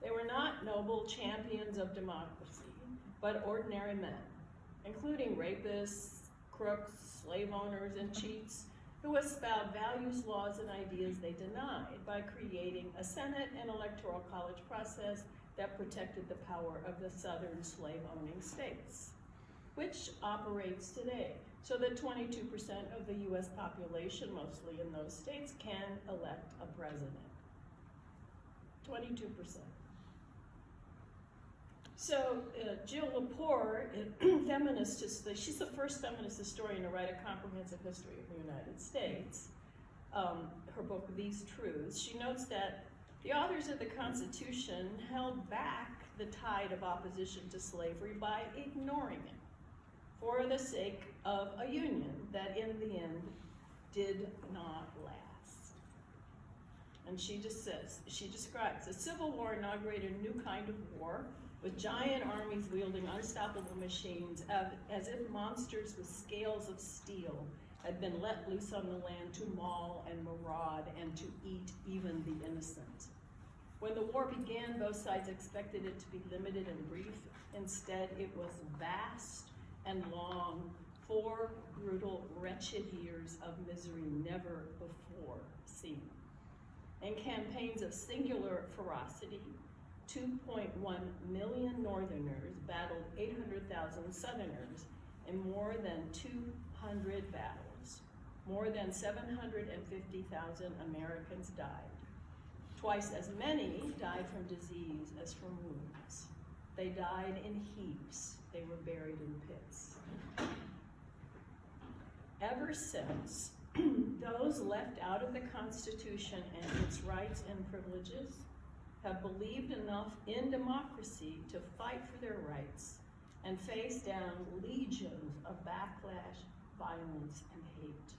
They were not noble champions of democracy, but ordinary men, including rapists, crooks, slave owners, and cheats who espoused values, laws, and ideas they denied by creating a Senate and electoral college process that protected the power of the southern slave-owning states, which operates today. so that 22% of the US population, mostly in those states, can elect a president. 22%. So Jill Lepore, feminist, she's the first feminist historian to write a comprehensive history of the United States. Her book, These Truths, she notes that the authors of the Constitution held back the tide of opposition to slavery by ignoring it for the sake of a union that in the end did not last. And she just says, she describes, the Civil War inaugurated a new kind of war with giant armies wielding unstoppable machines as if monsters with scales of steel had been let loose on the land to maul and maraud and to eat even the innocent. When the war began, both sides expected it to be limited and brief. Instead, it was vast and long, 4 brutal, wretched years of misery never before seen. In campaigns of singular ferocity, 2.1 million Northerners battled 800,000 Southerners in more than 200 battles. More than 750,000 Americans died. Twice as many died from disease as from wounds. They died in heaps. They were buried in pits. Ever since, those left out of the Constitution and its rights and privileges have believed enough in democracy to fight for their rights and face down legions of backlash, violence, and hate.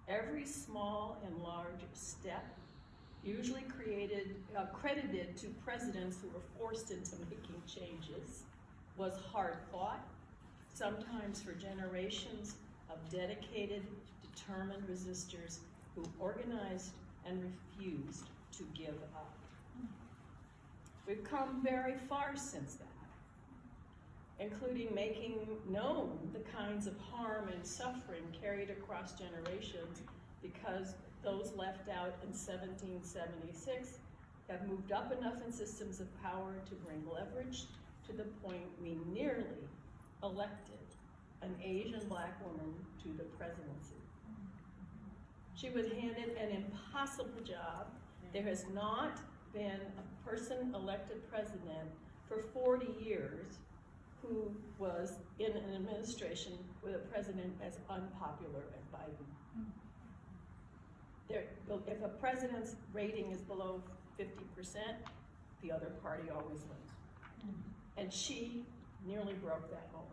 Every small and large step, usually credited to presidents who were forced into making changes, was hard fought, sometimes for generations of dedicated, determined resistors who organized and refused to give up. We've come very far since that, including making known the kinds of harm and suffering carried across generations because those left out in 1776 have moved up enough in systems of power to bring leverage to the point we nearly elected an Asian Black woman to the presidency. She was handed an impossible job. There has not been a person elected president for 40 years who was in an administration with a president as unpopular as Biden. If a president's rating is below 50%, the other party always wins. And she nearly broke that mold.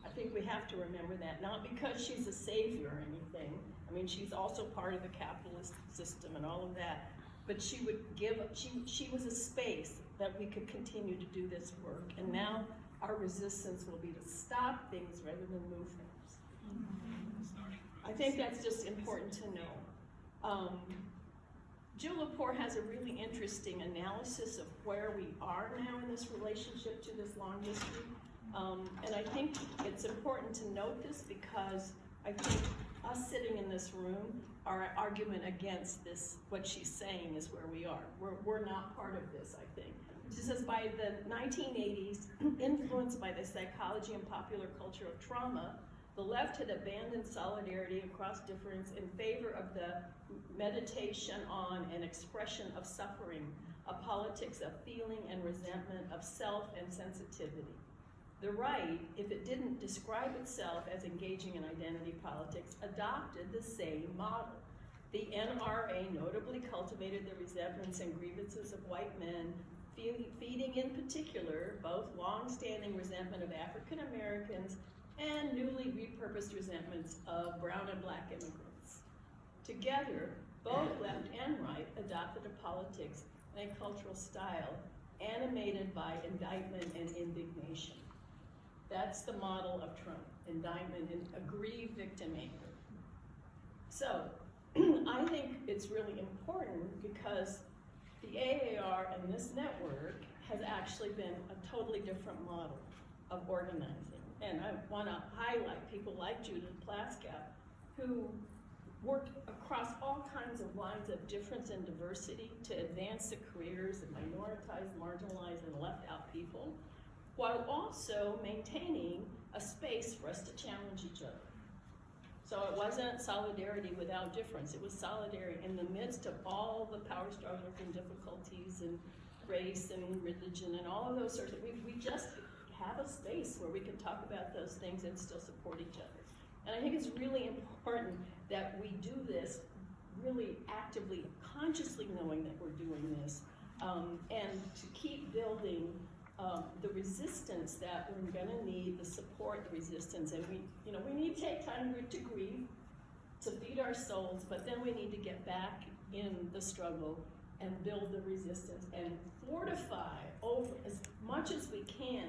I think we have to remember that, not because she's a savior or anything. I mean, she's also part of the capitalist system and all of that, but she would give, she was a space that we could continue to do this work. And now our resistance will be to stop things rather than move things. I think that's just important to know. Jill Lepore has a really interesting analysis of where we are now in this relationship to this long history. And I think it's important to note this because I think us sitting in this room, our argument against this, what she's saying is where we are. We're not part of this, I think. She says by the 1980s, influenced by the psychology and popular culture of trauma, the left had abandoned solidarity across difference in favor of the meditation on and expression of suffering, a politics of feeling and resentment, of self and sensitivity. The right, if it didn't describe itself as engaging in identity politics, adopted the same model. The NRA notably cultivated the resentments and grievances of white men, feeding in particular both long-standing resentment of African Americans and newly repurposed resentments of brown and Black immigrants. Together, both left and right adopted a politics and a cultural style animated by indictment and indignation. That's the model of Trump, indictment and aggrieved victim anger. So, I think it's really important because the AAR and this network has actually been a totally different model of organizing. And I want to highlight people like Judith Plaskow, who worked across all kinds of lines of difference and diversity to advance the careers of minoritized, marginalized, and left out people. while also maintaining a space for us to challenge each other. So it wasn't solidarity without difference. It was solidarity in the midst of all the power struggles and difficulties and race and religion and all of those sorts of things. We just have a space where we can talk about those things and still support each other. And I think it's really important that we do this really actively, consciously knowing that we're doing this, and to keep building the resistance that we're gonna need, the support, the resistance, and we need to take time to grieve, to feed our souls, but then we need to get back in the struggle and build the resistance and fortify over as much as we can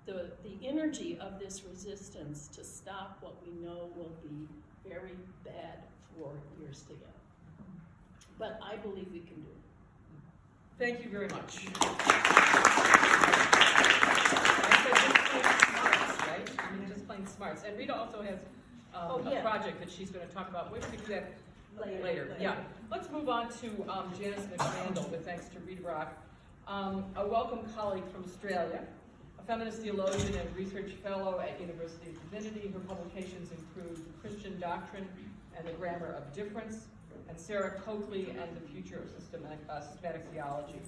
the energy of this resistance to stop what we know will be very bad for years to go. But I believe we can do it. Thank you very much. Right? I mean, just plain smarts. And Rita also has a project that she's going to talk about. We're going to do that later. Yeah. Let's move on to Janice McRandall, with thanks to Rita Brock, a welcome colleague from Australia, a feminist theologian and research fellow at University of Divinity. Her publications include Christian Doctrine and the Grammar of Difference, and Sarah Coakley and the Future of Systematic Theology.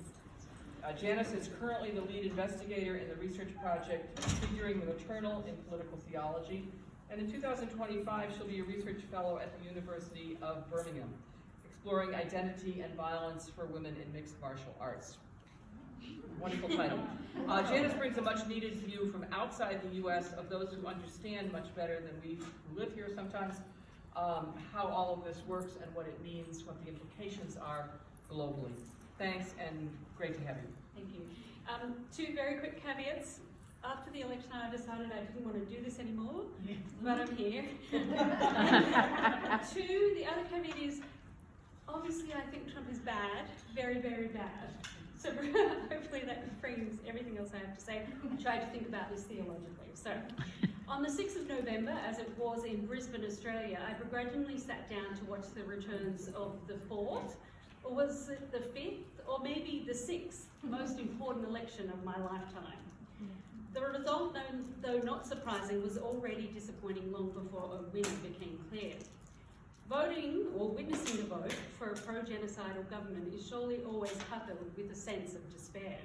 Janice is currently the lead investigator in the research project Figuring the Maternal in Political Theology, and in 2025 she'll be a research fellow at the University of Birmingham, exploring identity and violence for women in mixed martial arts. Wonderful title. Janice brings a much needed view from outside the U.S. of those who understand much better than we who live here sometimes how all of this works and what it means, what the implications are globally. Thanks, and great to have you. Thank you. Two very quick caveats. After the election, I decided I didn't want to do this anymore, but I'm here. Two, the other caveat is, obviously I think Trump is bad, very, very bad. So hopefully that frames everything else I have to say. I tried to think about this theologically. So on the 6th of November, as it was in Brisbane, Australia, I begrudgingly sat down to watch the returns of the 4th, or was it the 5th, or maybe the 6th most important election of my lifetime. The result, though not surprising, was already disappointing long before a winner became clear. Voting, or witnessing the vote, for a pro-genocidal government is surely always coupled with a sense of despair.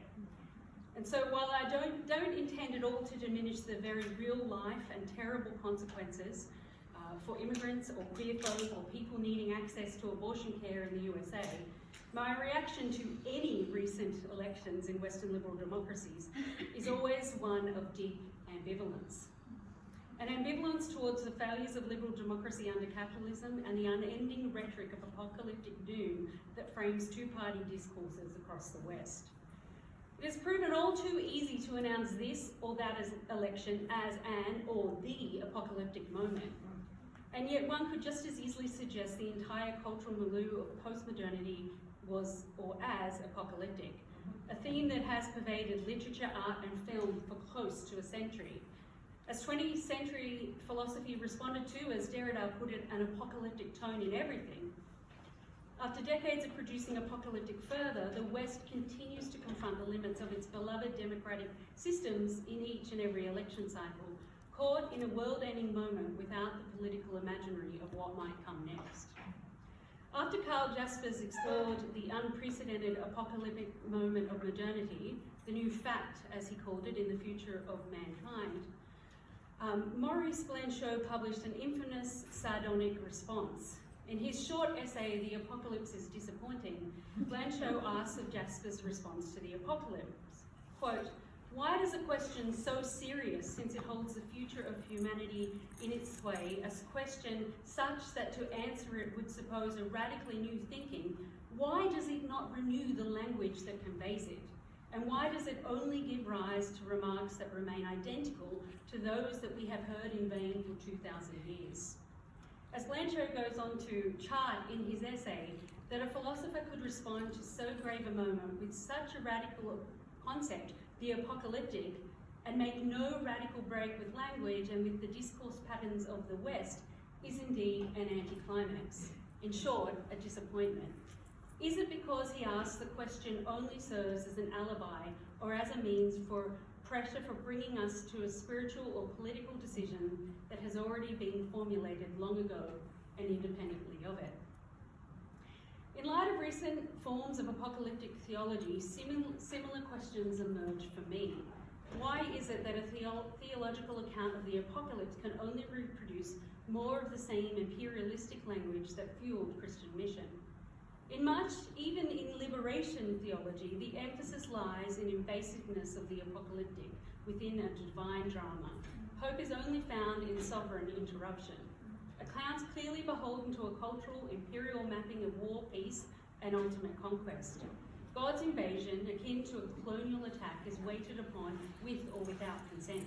And so while I don't intend at all to diminish the very real life and terrible consequences for immigrants or queer folk or people needing access to abortion care in the USA, my reaction to any recent elections in Western liberal democracies is always one of deep ambivalence. An ambivalence towards the failures of liberal democracy under capitalism and the unending rhetoric of apocalyptic doom that frames two-party discourses across the West. It has proven all too easy to announce this or that as election as an or the apocalyptic moment. And yet one could just as easily suggest the entire cultural milieu of postmodernity was or as apocalyptic, a theme that has pervaded literature, art and film for close to a century. As 20th century philosophy responded to, as Derrida put it, an apocalyptic tone in everything. After decades of producing apocalyptic fervour, the West continues to confront the limits of its beloved democratic systems in each and every election cycle, caught in a world-ending moment without the political imaginary of what might come next. After Karl Jaspers explored the unprecedented apocalyptic moment of modernity, the new fact, as he called it, in the future of mankind, Maurice Blanchot published an infamous sardonic response. In his short essay, The Apocalypse is Disappointing, Blanchot asks of Jasper's response to the apocalypse, quote, "Why does a question so serious, since it holds the future of humanity in its sway, a question such that to answer it would suppose a radically new thinking, why does it not renew the language that conveys it? And why does it only give rise to remarks that remain identical to those that we have heard in vain for 2,000 years? As Blanchot goes on to chart in his essay that a philosopher could respond to so grave a moment with such a radical concept, the apocalyptic, and make no radical break with language and with the discourse patterns of the West is indeed an anticlimax. In short, a disappointment. Is it because he asks the question only serves as an alibi or as a means for pressure for bringing us to a spiritual or political decision that has already been formulated long ago and independently of it. In light of recent forms of apocalyptic theology, similar questions emerge for me. Why is it that a theological account of the apocalypse can only reproduce more of the same imperialistic language that fueled Christian mission? In much, even in liberation theology, the emphasis lies in invasiveness of the apocalyptic within a divine drama. Hope is only found in sovereign interruption. Accounts clearly beholden to a cultural imperial mapping of war, peace, and ultimate conquest. God's invasion, akin to a colonial attack, is waited upon with or without consent.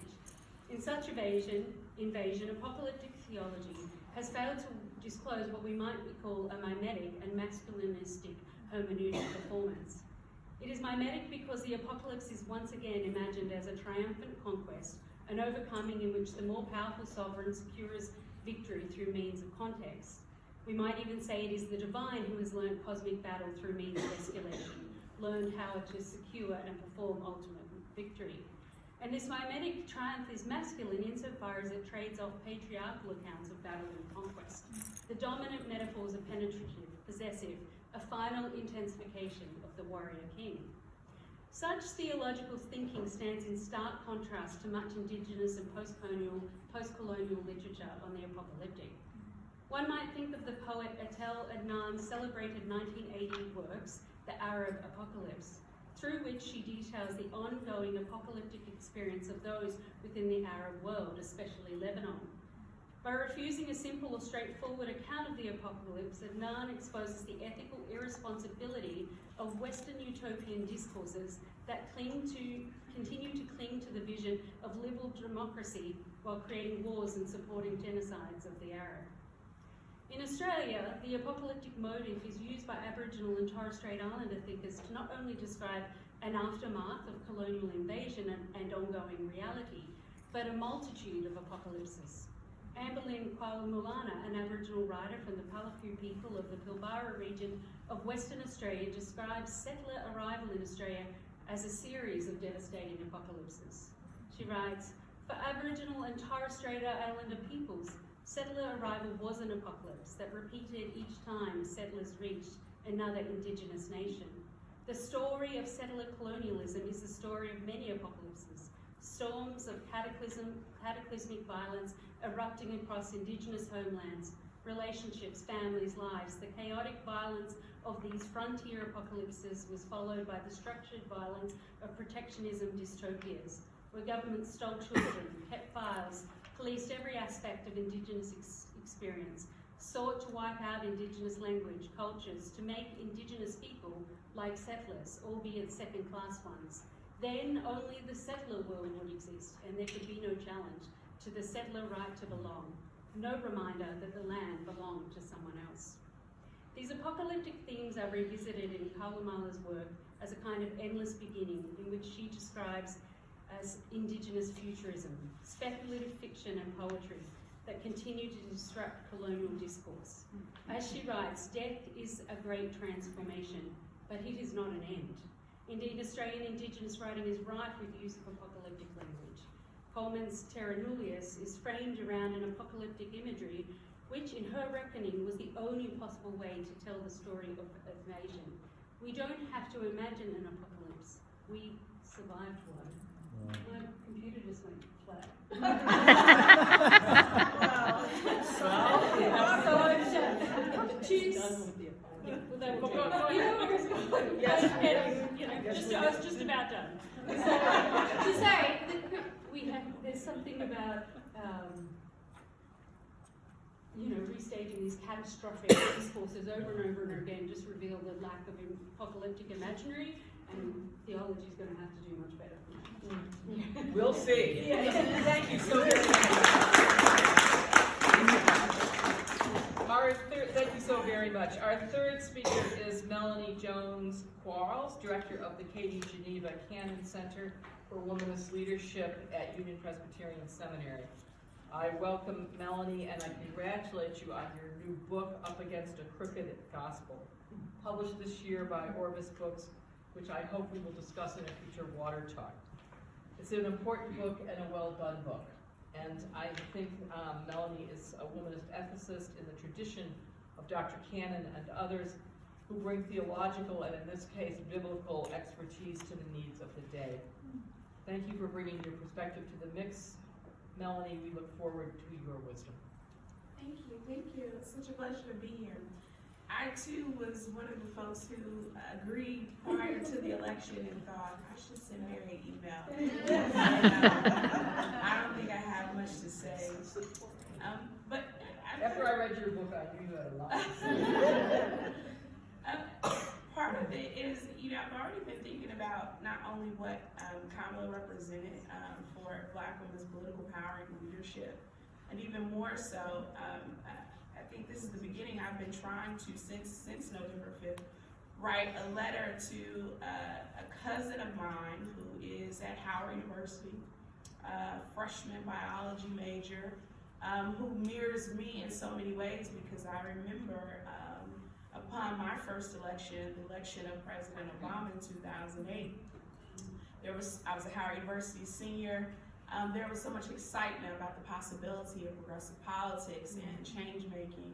In such invasion, apocalyptic theology has failed to disclose what we might call a mimetic and masculinistic hermeneutic performance. It is mimetic because the apocalypse is once again imagined as a triumphant conquest, an overcoming in which the more powerful sovereign secures victory through means of context. We might even say it is the divine who has learned cosmic battle through means of escalation, learned how to secure and perform ultimate victory. And this mimetic triumph is masculine insofar as it trades off patriarchal accounts of battle and conquest. The dominant metaphors are penetrative, possessive, a final intensification of the warrior king. Such theological thinking stands in stark contrast to much indigenous and post-colonial literature on the apocalyptic. One might think of the poet Etel Adnan's celebrated 1980 works, The Arab Apocalypse, through which she details the ongoing apocalyptic experience of those within the Arab world, especially Lebanon. By refusing a simple or straightforward account of the apocalypse, Adnan exposes the ethical irresponsibility of Western utopian discourses that continue to cling to the vision of liberal democracy while creating wars and supporting genocides of the Arab. In Australia, the apocalyptic motif is used by Aboriginal and Torres Strait Islander thinkers to not only describe an aftermath of colonial invasion and ongoing reality, but a multitude of apocalypses. Amberlynn Kwawamulana, an Aboriginal writer from the Palaku people of the Pilbara region of Western Australia, describes settler arrival in Australia as a series of devastating apocalypses. She writes, "For Aboriginal and Torres Strait Islander peoples, settler arrival was an apocalypse that repeated each time settlers reached another Indigenous nation. The story of settler colonialism is the story of many apocalypses, storms of cataclysmic violence erupting across Indigenous homelands, relationships, families, lives. The chaotic violence of these frontier apocalypses was followed by the structured violence of protectionism dystopias, where governments stole children, kept files, policed every aspect of Indigenous experience, sought to wipe out Indigenous language, cultures, to make Indigenous people like settlers, albeit second-class ones. Then only the settler world would exist, and there could be no challenge to the settler right to belong, no reminder that the land belonged to someone else." These apocalyptic themes are revisited in Kwawamula's work as a kind of endless beginning, in which she describes as Indigenous futurism, speculative fiction and poetry that continue to disrupt colonial discourse. As she writes, "Death is a great transformation, but it is not an end." Indeed, Australian Indigenous writing is rife with use of apocalyptic language. Coleman's Terra Nullius is framed around an apocalyptic imagery, which in her reckoning was the only possible way to tell the story of invasion. We don't have to imagine an apocalypse. We survived one. My computer just went flat. I was just about done. Sorry, there's something about restaging these catastrophic discourses over and over and again just reveal the lack of apocalyptic imaginary, and theology is going to have to do much better than that. We'll see. Thank you so very much. Thank you so very much. Our third speaker is Melanie Jones-Quarles, Director of the Katie Geneva Cannon Center for Womanist Leadership at Union Presbyterian Seminary. I welcome Melanie and I congratulate you on your new book, Up Against a Crooked Gospel, published this year by Orbis Books, which I hope we will discuss in a future Water Talk. It's an important book and a well-done book. And I think Melanie is a womanist ethicist in the tradition of Dr. Cannon and others who bring theological and, in this case, biblical expertise to the needs of the day. Thank you for bringing your perspective to the mix. Melanie, we look forward to your wisdom. Thank you. It's such a pleasure to be here. I too was one of the folks who agreed prior to the election and thought, I should send Mary an email. I don't think I have much to say. But after I read your book, I knew you had a lot to say. Part of it is, I've already been thinking about not only what Kamala represented for Black women's political power and leadership, and even more so, I think this is the beginning. I've been trying to, since November 5th, write a letter to a cousin of mine who is at Howard University, freshman biology major, who mirrors me in so many ways, because I remember upon my first election, the election of President Obama in 2008, I was a Howard University senior. There was so much excitement about the possibility of progressive politics and change making,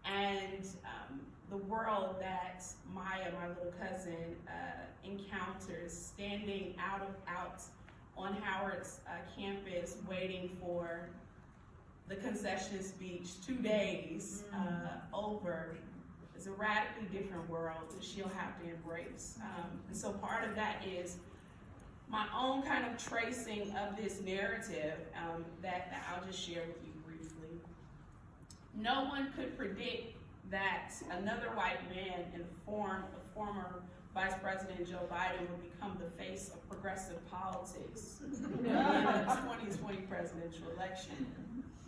and the world that Maya, my little cousin, encounters standing out on Howard's campus waiting for the concession speech 2 days over. It's a radically different world that she'll have to embrace. And so part of that is my own kind of tracing of this narrative that I'll just share with you briefly. No one could predict that another white man in the form of former Vice President Joe Biden would become the face of progressive politics in the 2020 presidential election.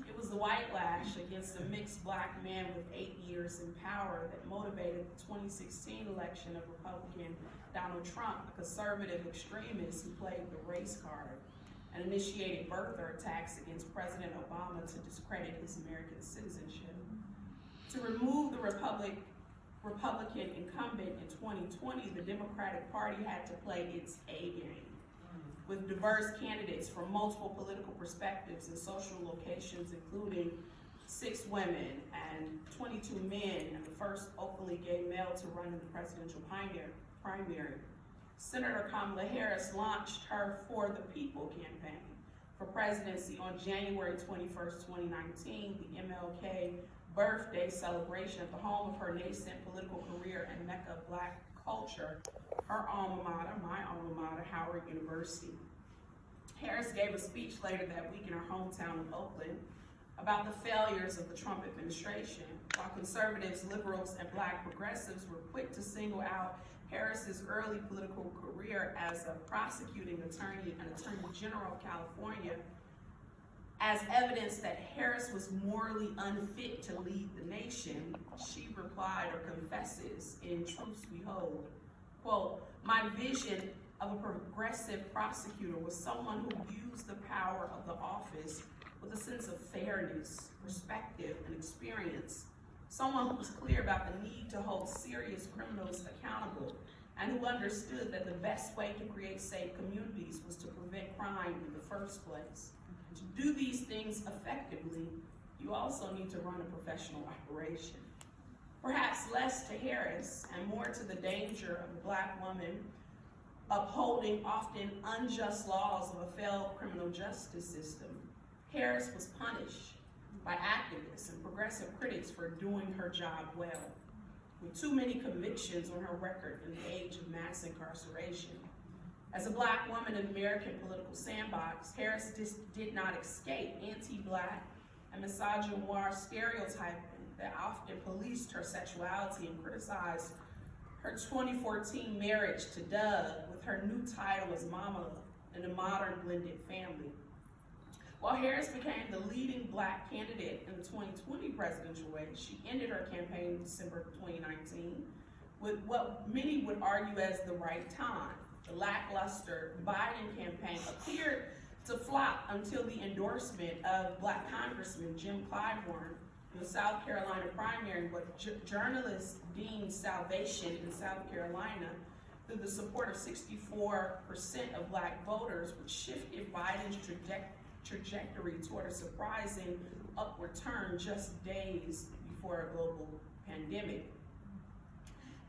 It was the white lash against a mixed Black man with 8 years in power that motivated the 2016 election of Republican Donald Trump, a conservative extremist who played the race card and initiated birther attacks against President Obama to discredit his American citizenship. To remove the Republican incumbent in 2020, the Democratic Party had to play its A game, with diverse candidates from multiple political perspectives and social locations, including 6 women and 22 men, and the first openly gay male to run in the presidential primary. Senator Kamala Harris launched her For the People campaign for presidency on January 21st, 2019, the MLK birthday celebration at the home of her nascent political career and mecca of Black culture, her alma mater, my alma mater, Howard University. Harris gave a speech later that week in her hometown of Oakland about the failures of the Trump administration, while conservatives, liberals, and Black progressives were quick to single out Harris's early political career as a prosecuting attorney and Attorney General of California as evidence that Harris was morally unfit to lead the nation. She replied, or confesses, in Truths We Hold, quote, "My vision of a progressive prosecutor was someone who used the power of the office with a sense of fairness, perspective, and experience. Someone who was clear about the need to hold serious criminals accountable, and who understood that the best way to create safe communities was to prevent crime in the first place. To do these things effectively, you also need to run a professional operation." Perhaps less to Harris and more to the danger of the Black woman upholding often unjust laws of a failed criminal justice system, Harris was punished by activists and progressive critics for doing her job well, with too many convictions on her record in the age of mass incarceration. As a Black woman in the American political sandbox, Harris did not escape anti-Black and misogynoir stereotyping that often policed her sexuality and criticized her 2014 marriage to Doug with her new title as Mama in a modern blended family. While Harris became the leading Black candidate in the 2020 presidential race, she ended her campaign in December 2019 with what many would argue as the right time. The lackluster Biden campaign appeared to flop until the endorsement of Black Congressman Jim Clyburn in the South Carolina primary, what journalists deemed salvation in South Carolina, through the support of 64% of Black voters, which shifted Biden's trajectory toward a surprising upward turn just days before a global pandemic.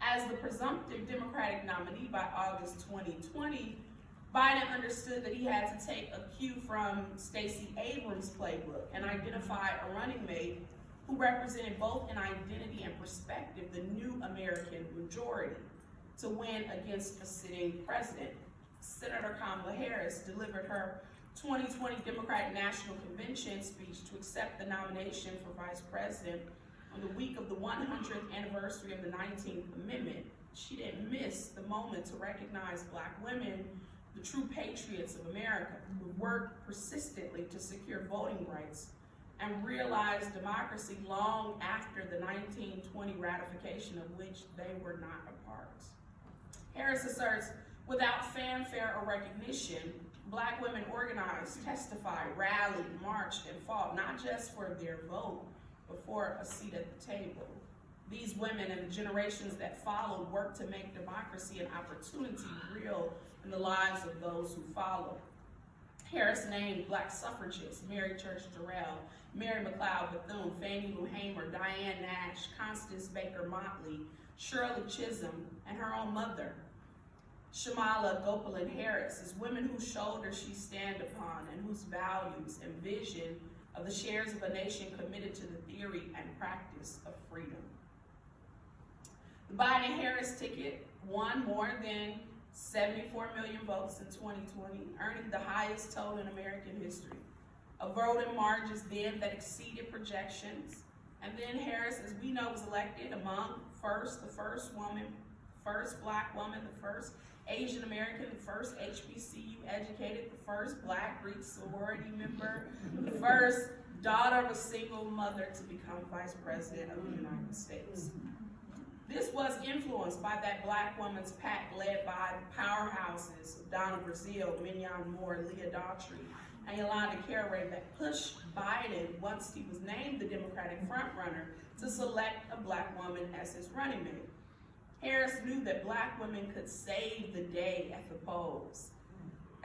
As the presumptive Democratic nominee by August 2020, Biden understood that he had to take a cue from Stacey Abrams' playbook and identify a running mate who represented both in identity and perspective the new American majority to win against a sitting president. Senator Kamala Harris delivered her 2020 Democratic National Convention speech to accept the nomination for vice president on the week of the 100th anniversary of the 19th Amendment. She didn't miss the moment to recognize Black women, the true patriots of America, who worked persistently to secure voting rights and realized democracy long after the 1920 ratification of which they were not a part. Harris asserts, without fanfare or recognition, Black women organized, testified, rallied, marched, and fought not just for their vote, but for a seat at the table. These women and the generations that followed worked to make democracy and opportunity real in the lives of those who followed. Harris named Black suffragists Mary Church Terrell, Mary McLeod Bethune, Fannie Lou Hamer, Diane Nash, Constance Baker Motley, Shirley Chisholm, and her own mother, Shamala Gopalin Harris, as women whose shoulders she stand upon and whose values and vision of the shares of a nation committed to the theory and practice of freedom. The Biden-Harris ticket won more than 74 million votes in 2020, earning the highest total in American history. A vote in margins then that exceeded projections. And then Harris, as we know, was elected among the first woman, first Black woman, the first Asian American, the first HBCU educated, the first Black Greek sorority member, the first daughter of a single mother to become vice president of the United States. This was influenced by that Black woman's pack led by the powerhouses of Donna Brazile, Mignon Moore, Leah Daughtry, and Yolanda Carey that pushed Biden, once he was named the Democratic frontrunner, to select a Black woman as his running mate. Harris knew that Black women could save the day at the polls,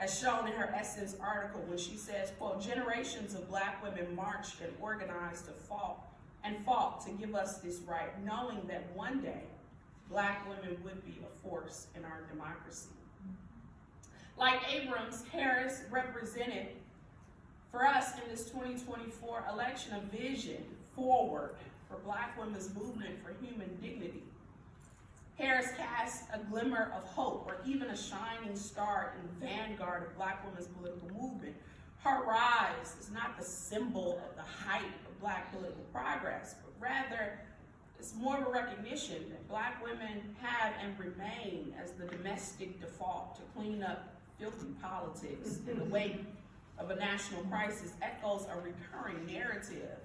as shown in her Essence article when she says, quote, generations of Black women marched and organized to fought to give us this right, knowing that one day Black women would be a force in our democracy. Like Abrams, Harris represented for us in this 2024 election a vision forward for Black women's movement for human dignity. Harris cast a glimmer of hope, or even a shining star in the vanguard of Black women's political movement. Her rise is not the symbol of the height of Black political progress, but rather it's more of a recognition that Black women have and remain as the domestic default to clean up filthy politics in the wake of a national crisis echoes a recurring narrative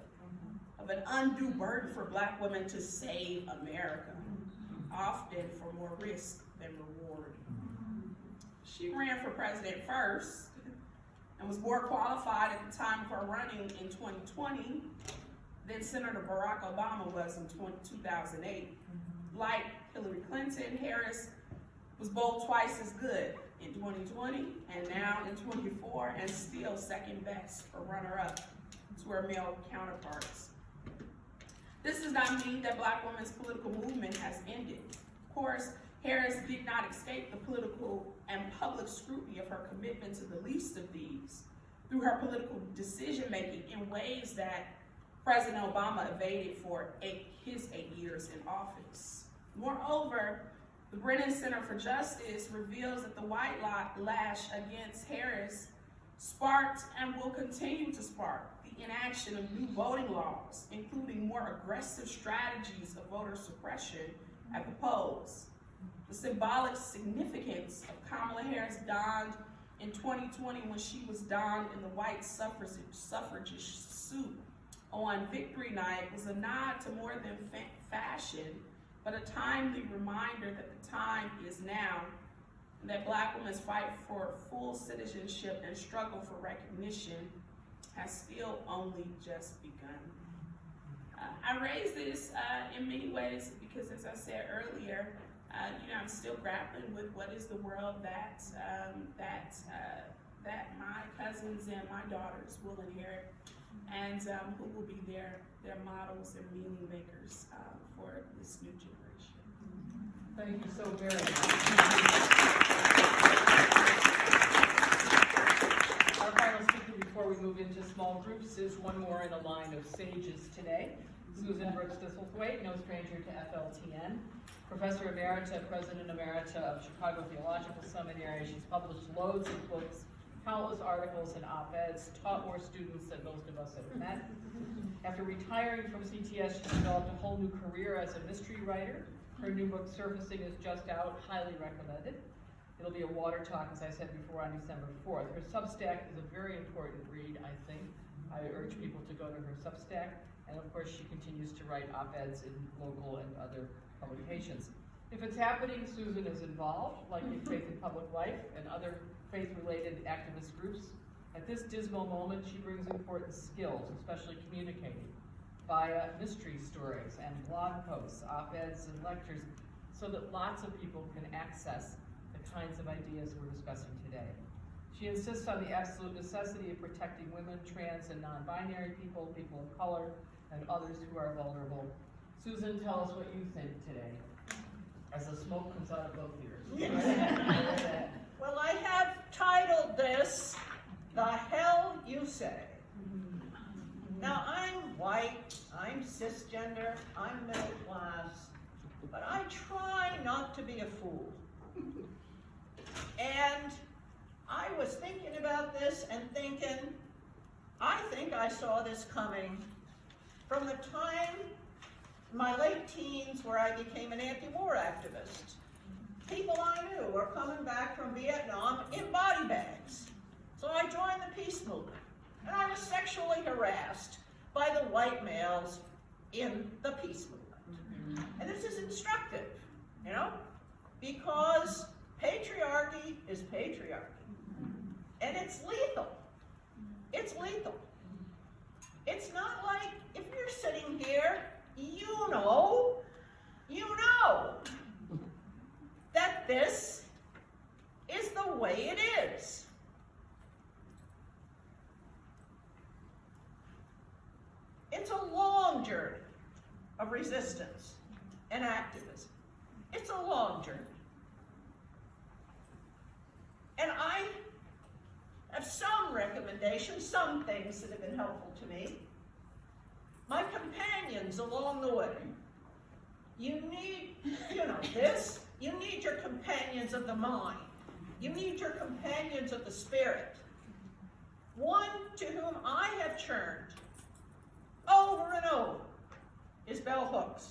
of an undue burden for Black women to save America, often for more risk than reward. She ran for president first and was more qualified at the time of her running in 2020 than Senator Barack Obama was in 2008. Like Hillary Clinton, Harris was both twice as good in 2020 and now in 24, and still second best or runner-up to her male counterparts. This does not mean that Black women's political movement has ended. Of course, Harris did not escape the political and public scrutiny of her commitment to the least of these through her political decision-making in ways that President Obama evaded for his 8 years in office. Moreover, the Brennan Center for Justice reveals that the white lash against Harris sparked and will continue to spark the inaction of new voting laws, including more aggressive strategies of voter suppression at the polls. The symbolic significance of Kamala Harris donned in 2020 when she was donned in the white suffragist suit on Victory Night was a nod to more than fashion, but a timely reminder that the time is now, and that Black women's fight for full citizenship and struggle for recognition has still only just begun. I raise this in many ways because, as I said earlier, I'm still grappling with what is the world that my cousins and my daughters will inherit, and who will be their models and meaning makers for this new generation. Thank you so very much. Our final speaker before we move into small groups is one more in a line of sages today. Susan Brooks Thistlethwaite, no stranger to FLTN, Professor Emerita, President Emerita of Chicago Theological Seminary. She's published loads of books, countless articles and op-eds, taught more students than most of us have met. After retiring from CTS, she developed a whole new career as a mystery writer. Her new book, Surfacing, is just out, highly recommended. It'll be a water talk, as I said before, on December 4th. Her Substack is a very important read, I think. I urge people to go to her Substack. And of course, she continues to write op-eds in local and other publications. If it's happening, Susan is involved, like in Faith in Public Life and other faith-related activist groups. At this dismal moment, she brings important skills, especially communicating, via mystery stories and blog posts, op-eds and lectures, so that lots of people can access the kinds of ideas we're discussing today. She insists on the absolute necessity of protecting women, trans and non-binary people, people of color, and others who are vulnerable. Susan, tell us what you think today, as the smoke comes out of both ears. Yes. Well, I have titled this, The Hell You Say. Now, I'm white, I'm cisgender, I'm middle class, but I try not to be a fool. And I was thinking about this and thinking, I think I saw this coming from the time, my late teens, where I became an anti-war activist. People I knew were coming back from Vietnam in body bags. So I joined the peace movement, and I was sexually harassed by the white males in the peace movement. And this is instructive, you know, because patriarchy is patriarchy. And it's lethal. It's lethal. It's not like, if you're sitting here, you know that this is the way it is. It's a long journey of resistance and activism. It's a long journey. And I have some recommendations, some things that have been helpful to me. My companions along the way. You need, this. You need your companions of the mind. You need your companions of the spirit. One to whom I have turned over and over is bell hooks.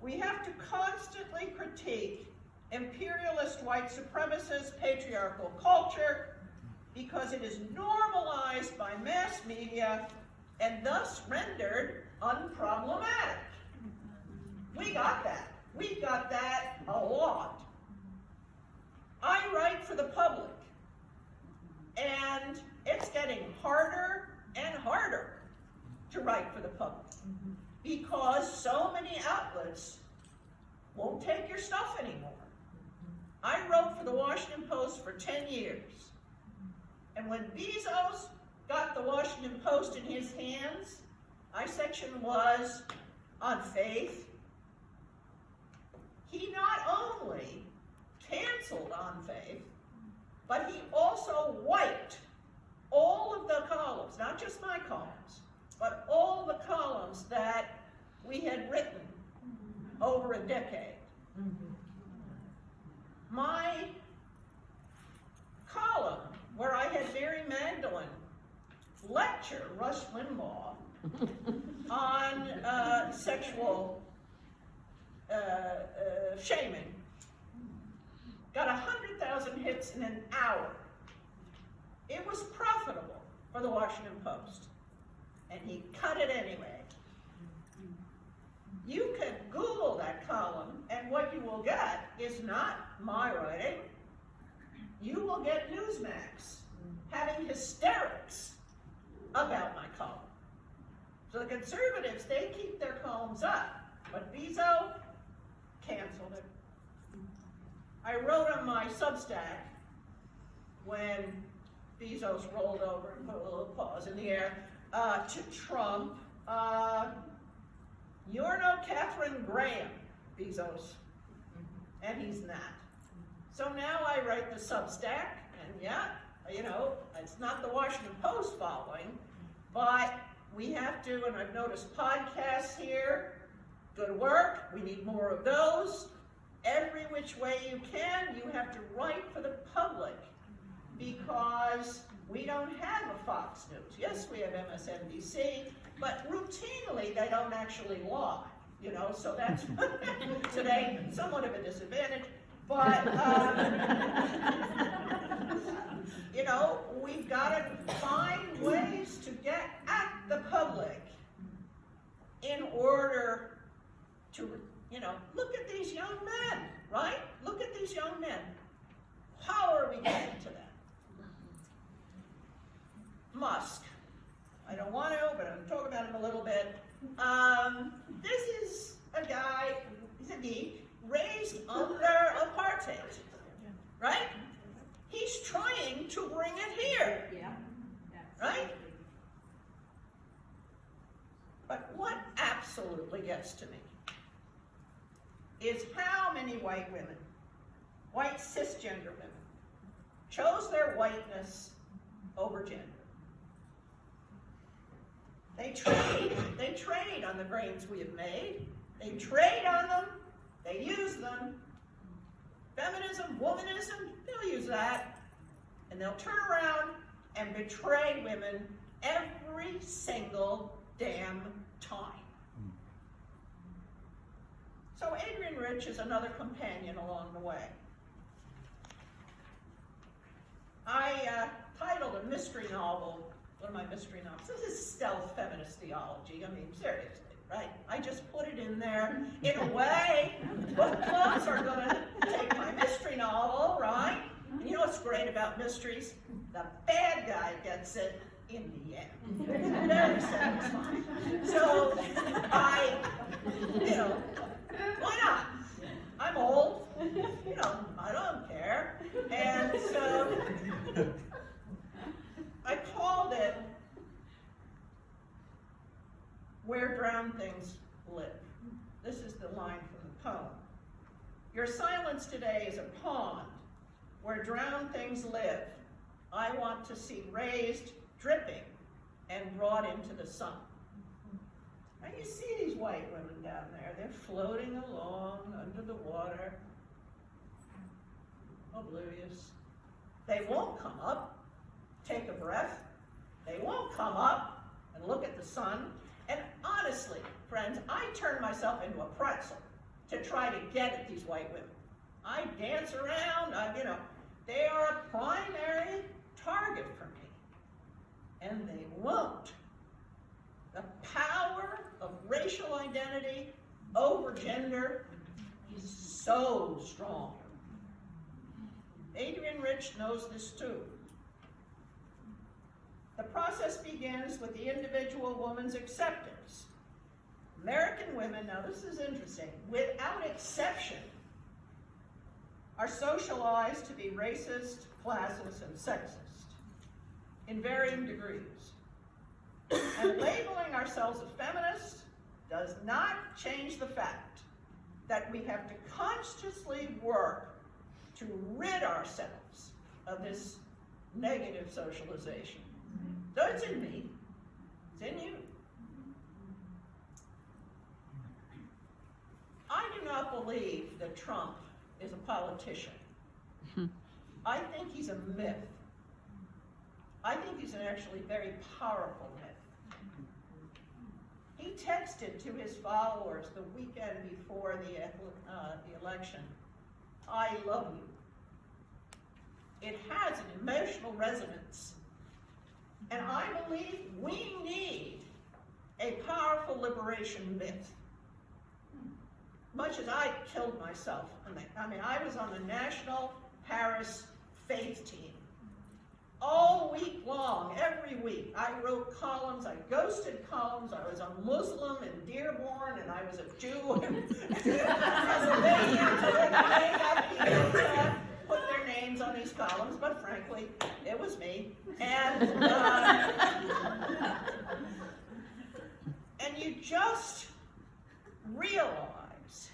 We have to constantly critique imperialist white supremacist patriarchal culture because it is normalized by mass media and thus rendered unproblematic. We got that. We got that a lot. I write for the public, and it's getting harder and harder to write for the public because so many outlets won't take your stuff anymore. I wrote for the Washington Post for 10 years. And when Bezos got the Washington Post in his hands, my section was on faith. He not only canceled On Faith, but he also wiped all of the columns, not just my columns, but all the columns that we had written over a decade. My column, where I had Mary Magdalene lecture Rush Limbaugh on sexual shaming, got 100,000 hits in an hour. It was profitable for the Washington Post, and he cut it anyway. You can Google that column, and what you will get is not my writing. You will get Newsmax having hysterics about my column. So the conservatives, they keep their columns up, but Bezos, canceled it. I wrote on my Substack when Bezos rolled over and put a little pause in the air to Trump, you're no Catherine Graham, Bezos, and he's not. So now I write the Substack, and yeah, you know, it's not the Washington Post following, but we have to, and I've noticed podcasts here, good work, we need more of those. Every which way you can, you have to write for the public, because we don't have a Fox News. Yes, we have MSNBC, but routinely they don't actually lie, you know, so that's today somewhat of a disadvantage. But, you know, we've got to find ways to get at the public in order to, you know, look at these young men, right? Look at these young men. How are we getting to them? Musk. I don't want to, but I'm talking about him a little bit. This is a guy, he's a geek, raised under apartheid, right? He's trying to bring it here, right? But what absolutely gets to me is how many white women, white cisgender women, chose their whiteness over gender. They trade on the brains we have made. They trade on them. They use them. Feminism, womanism, they'll use that. And they'll turn around and betray women every single damn time. So Adrienne Rich is another companion along the way. I titled a mystery novel, one of my mystery novels. This is stealth feminist theology. I mean, seriously, right? I just put it in there. In a way, book clubs are going to take my mystery novel, right? And you know what's great about mysteries? The bad guy gets it in the end. It's very satisfying. So you know, why not? I'm old, you know, I don't care. And so I called it Where Drowned Things Live. This is the line from the poem. Your silence today is a pond where drowned things live. I want to see raised, dripping, and brought into the sun. Now you see these white women down there, they're floating along under the water, oblivious. They won't come up, take a breath. They won't come up and look at the sun. And honestly, friends, I turn myself into a pretzel to try to get at these white women. I dance around, you know, they are a primary target for me. And they won't. The power of racial identity over gender is so strong. Adrienne Rich knows this too. The process begins with the individual woman's acceptance. American women, now this is interesting, without exception, are socialized to be racist, classist, and sexist in varying degrees. And labeling ourselves a feminist does not change the fact that we have to consciously work to rid ourselves of this negative socialization. So it's in me, it's in you. I do not believe that Trump is a politician. I think he's a myth. I think he's an actually very powerful myth. He texted to his followers the weekend before the election, I love you. It has an emotional resonance. And I believe we need a powerful liberation myth. Much as I killed myself. I mean, I was on the National Paris Faith Team. All week long, every every week. I wrote columns, I ghosted columns, I was a Muslim in Dearborn, and I was a Jew in Pennsylvania, so they had people put their names on these columns, but frankly, it was me. And you just realize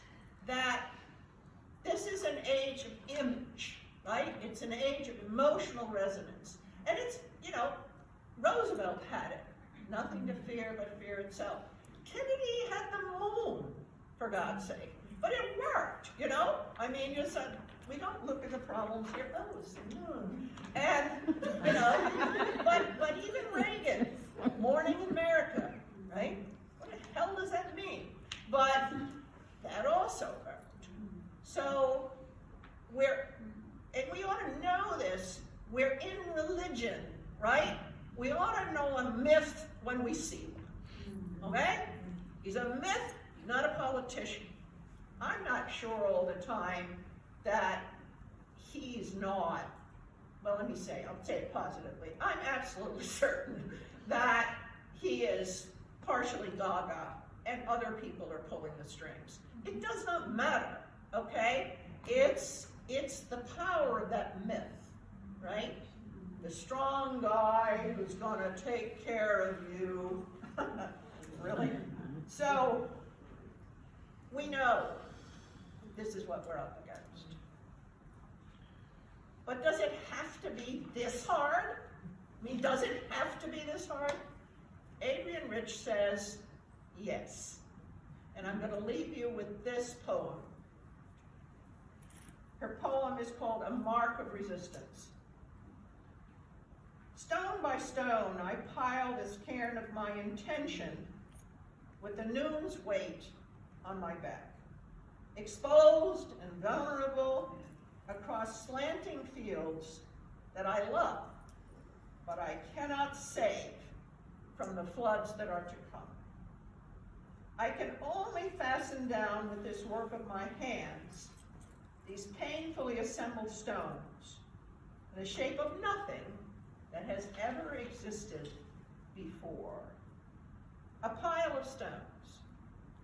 that this is an age of image, right? It's an age of emotional resonance. And it's, you know, Roosevelt had it. Nothing to fear but fear itself. Kennedy had the moon, for God's sake. But it worked, you know? I mean, you said, we don't look at the problems here. Oh, it's the moon. And, you know, but even Reagan, Morning in America, right? What the hell does that mean? But that also worked. So and we ought to know this, we're in religion, right? We ought to know a myth when we see one, okay? He's a myth, not a politician. I'm not sure all the time that he's not, well, let me say, I'll say it positively. I'm absolutely certain that he is partially Gaga and other people are pulling the strings. It does not matter, okay? It's the power of that myth, right? The strong guy who's gonna take care of you. Really? So, we know this is what we're up against. But does it have to be this hard? I mean, does it have to be this hard? Adrienne Rich says, yes. And I'm gonna leave you with this poem. Her poem is called A Mark of Resistance. Stone by stone, I pile this cairn of my intention with the noon's weight on my back. Exposed and vulnerable across slanting fields that I love, but I cannot save from the floods that are to come. I can only fasten down with this work of my hands these painfully assembled stones in the shape of nothing that has ever existed before. A pile of stones,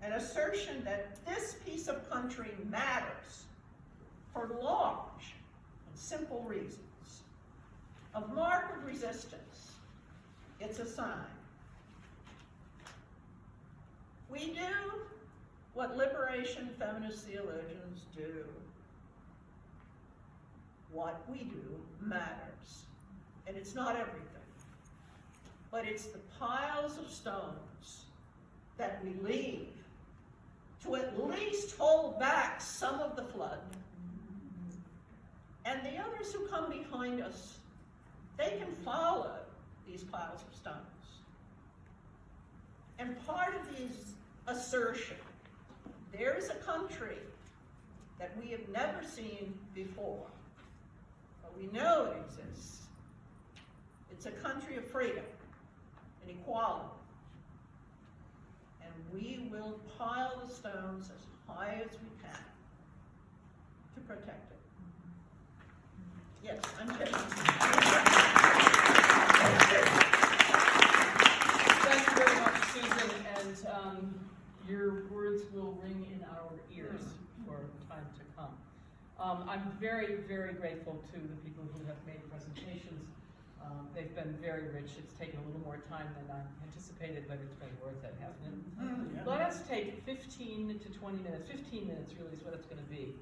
an assertion that this piece of country matters for large and simple reasons. A mark of resistance, it's a sign. We do what liberation feminist theologians do. What we do matters. And it's not everything, but it's the piles of stones that we leave to at least hold back some of the flood. And the others who come behind us, they can follow these piles of stones. And part of this assertion, there is a country that we have never seen before, but we know it exists. It's a country of freedom and equality. And we will pile the stones as high as we can to protect it. Yes, I'm kidding. Thank you very much, Susan, and your words will ring in our ears for time to come. I'm very, very grateful to the people who have made presentations. They've been very rich. It's taken a little more time than I anticipated, but it's been worth it, hasn't it? Let us take 15 to 20 minutes. 15 minutes really is what it's going to be.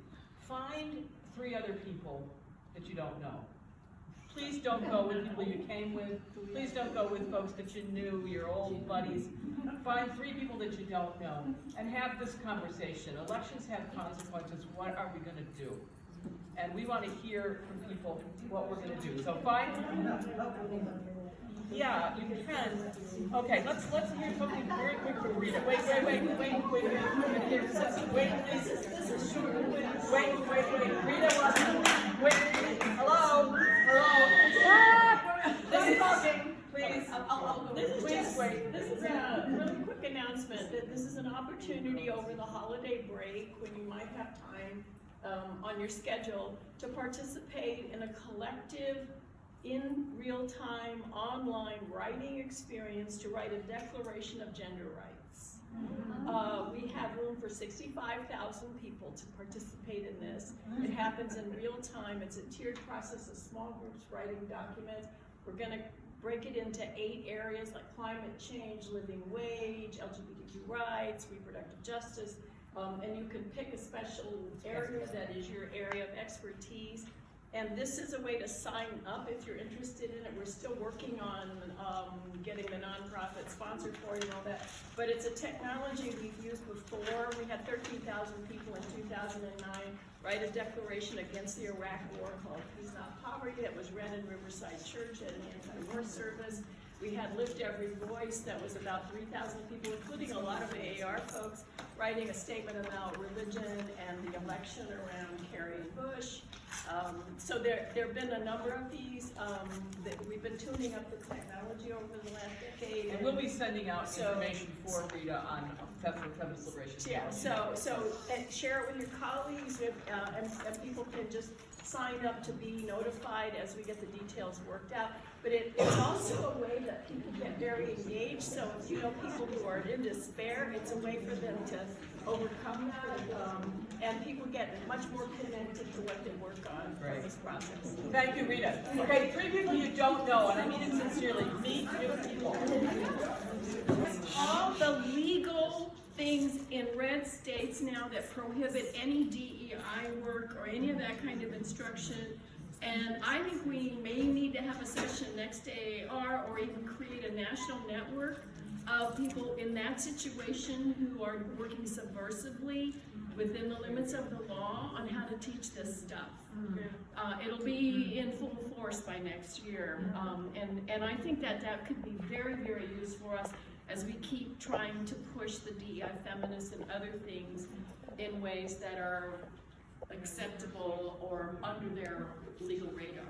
Find 3 other people that you don't know. Please don't go with people you came with. Please don't go with folks that you knew, your old buddies. Find 3 people that you don't know and have this conversation. Elections have consequences. What are we going to do? And we want to hear from people what we're going to do. So find, yeah, you can. Okay, let's hear something very quick from Rita. Wait, please. Wait. Rita wants to, wait. Hello. Stop talking, please. This is a really quick announcement that this is an opportunity over the holiday break when you might have time on your schedule to participate in a collective in real-time, online writing experience to write a declaration of gender rights. We have room for 65,000 people to participate in this. It happens in real time. It's a tiered process of small groups writing documents. We're going to break it into 8 areas like climate change, living wage, LGBTQ rights, reproductive justice, and you can pick a special area that is your area of expertise. And this is a way to sign up if you're interested in it. We're still working on getting the nonprofit sponsored for it and all that. But it's a technology we've used before. We had 13,000 people in 2009 write a declaration against the Iraq War called Peace Not Poverty that was read in Riverside Church at an anti-war service. We had Lift Every Voice that was about 3,000 people, including a lot of AAR folks, writing a statement about religion and the election around Kerry and Bush. So there have been a number of these that we've been tuning up the technology over the last decade. And we'll be sending out information for Rita on feminist liberation. Yeah, so and share it with your colleagues, and people can just sign up to be notified as we get the details worked out. But it's also a way that people get very engaged. So if you know people who are in despair, it's a way for them to overcome that, and people get much more connected to what they work on in this process. Thank you, Rita. Okay, 3 people you don't know, and I mean it sincerely. Meet new people. All the legal things in red states now that prohibit any DEI work or any of that kind of instruction. And I think we may need to have a session next to AAR or even create a national network of people in that situation who are working subversively within the limits of the law on how to teach this stuff. It'll be in full force by next year. And I think that could be very, very useful for us as we keep trying to push the DEI feminists and other things in ways that are acceptable or under their legal radar.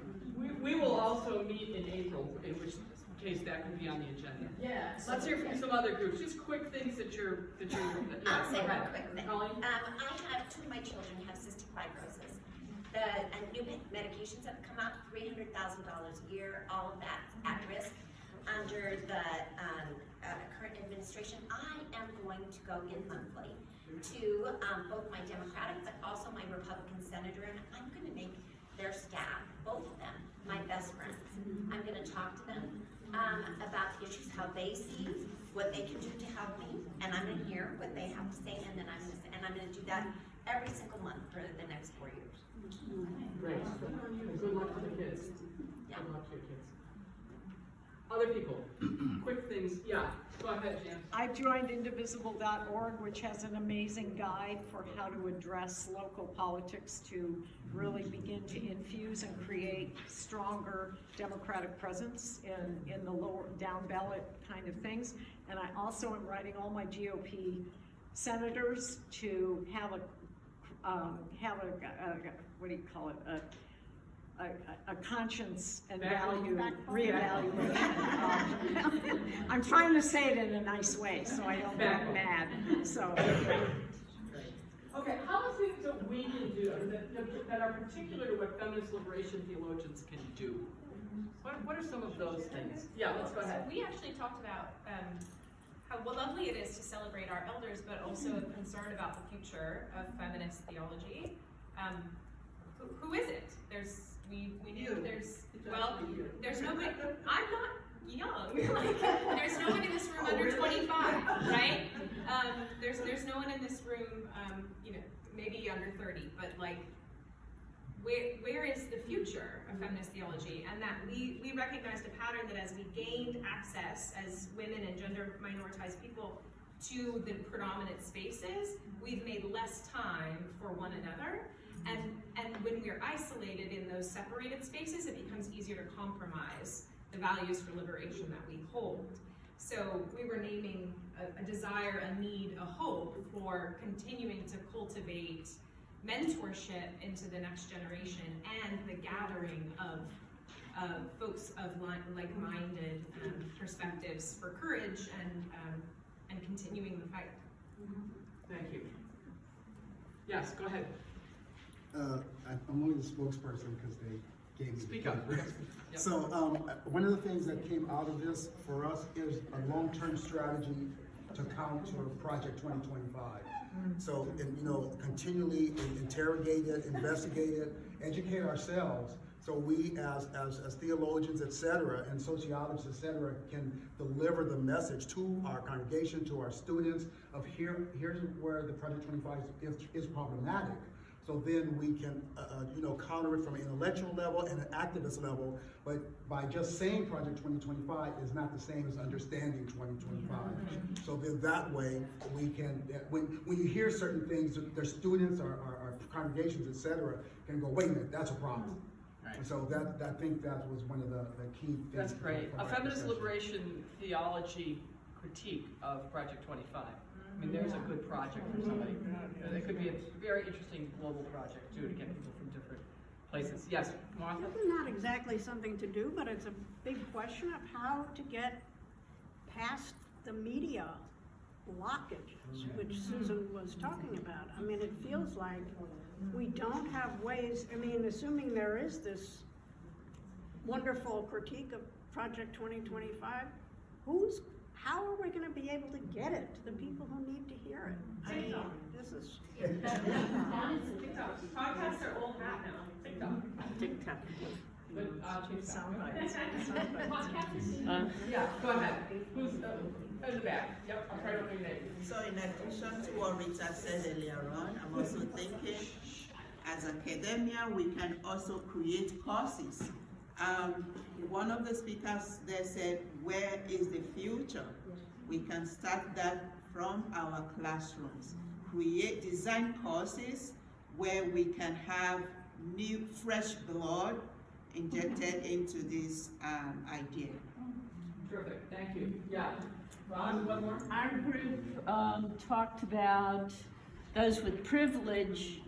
We will also meet in April, in which case that could be on the agenda. Yes. Let's hear from some other groups. Just quick things that you're I'll say one quick thing. Colleen? I have 2 of my children have cystic fibrosis. The new medications have come out, $300,000 a year, all of that at risk under the current administration. I am going to go in monthly to both my Democratic but also my Republican senator, and I'm going to make their staff, both of them, my best friends. I'm going to talk to them about the issues, how they see what they can do to help me, and I'm going to hear what they have to say, and then I'm going to do that every single month for the next 4 years. Great. Good luck to the kids. Yeah. Good luck to your kids. Other people, quick things. Yeah, go ahead, Jan. I joined indivisible.org, which has an amazing guide for how to address local politics to really begin to infuse and create stronger democratic presence in the lower down ballot kind of things. And I also am writing all my GOP senators to have a what do you call it? A conscience and value reevaluation. I'm trying to say it in a nice way so I don't get mad. So. Okay, how are things that we can do that are particular to what feminist liberation theologians can do? What are some of those things? Yeah, let's go ahead. So we actually talked about how lovely it is to celebrate our elders, but also concerned about the future of feminist theology. Who is it? We knew there's nobody. I'm not young. There's no one in this room under 25, right? There's no one in this room, maybe under 30, but like, where is the future of feminist theology? And that we recognized a pattern that as we gained access as women and gender minoritized people to the predominant spaces, we've made less time for one another. And when we're isolated in those separated spaces, it becomes easier to compromise the values for liberation that we hold. So we were naming a desire, a need, a hope for continuing to cultivate mentorship into the next generation and the gathering of folks of like-minded perspectives for courage and continuing the fight. Thank you. Yes, go ahead. I'm only the spokesperson because they gave me. Speak up. Yep. So one of the things that came out of this for us is a long-term strategy to counter Project 2025. So, continually interrogate it, investigate it, educate ourselves, so we as theologians, et cetera, and sociologists, et cetera, can deliver the message to our congregation, to our students, of here's where the Project 25 is problematic. So then we can, counter it from an intellectual level and an activist level, but by just saying Project 2025 is not the same as understanding 2025. So then that way, we can, when you hear certain things, their students, our congregations, et cetera, can go, wait a minute, that's a problem. Right. And so I think that was one of the key things. That's great. A feminist liberation theology critique of Project 25. I mean, there's a good project for somebody. It could be a very interesting global project, too, to get people from different places. Yes, Martha? This is not exactly something to do, but it's a big question of how to get past the media blockages, which Susan was talking about. I mean, it feels like we don't have ways, I mean, assuming there is this wonderful critique of Project 2025, how are we going to be able to get it to the people who need to hear it? I mean, this is... TikTok. Podcasts are old hat now. TikTok. But, sound bites. Yeah, go ahead. Who's in the back? Yep, I'm trying to open your name. So in addition to what Rita said earlier on, I'm also thinking as academia, we can also create courses. One of the speakers there said, where is the future? We can start that from our classrooms. Design courses where we can have new, fresh blood injected into this idea. Terrific, thank you. Yeah. Ron, one more? Our group talked about those with privilege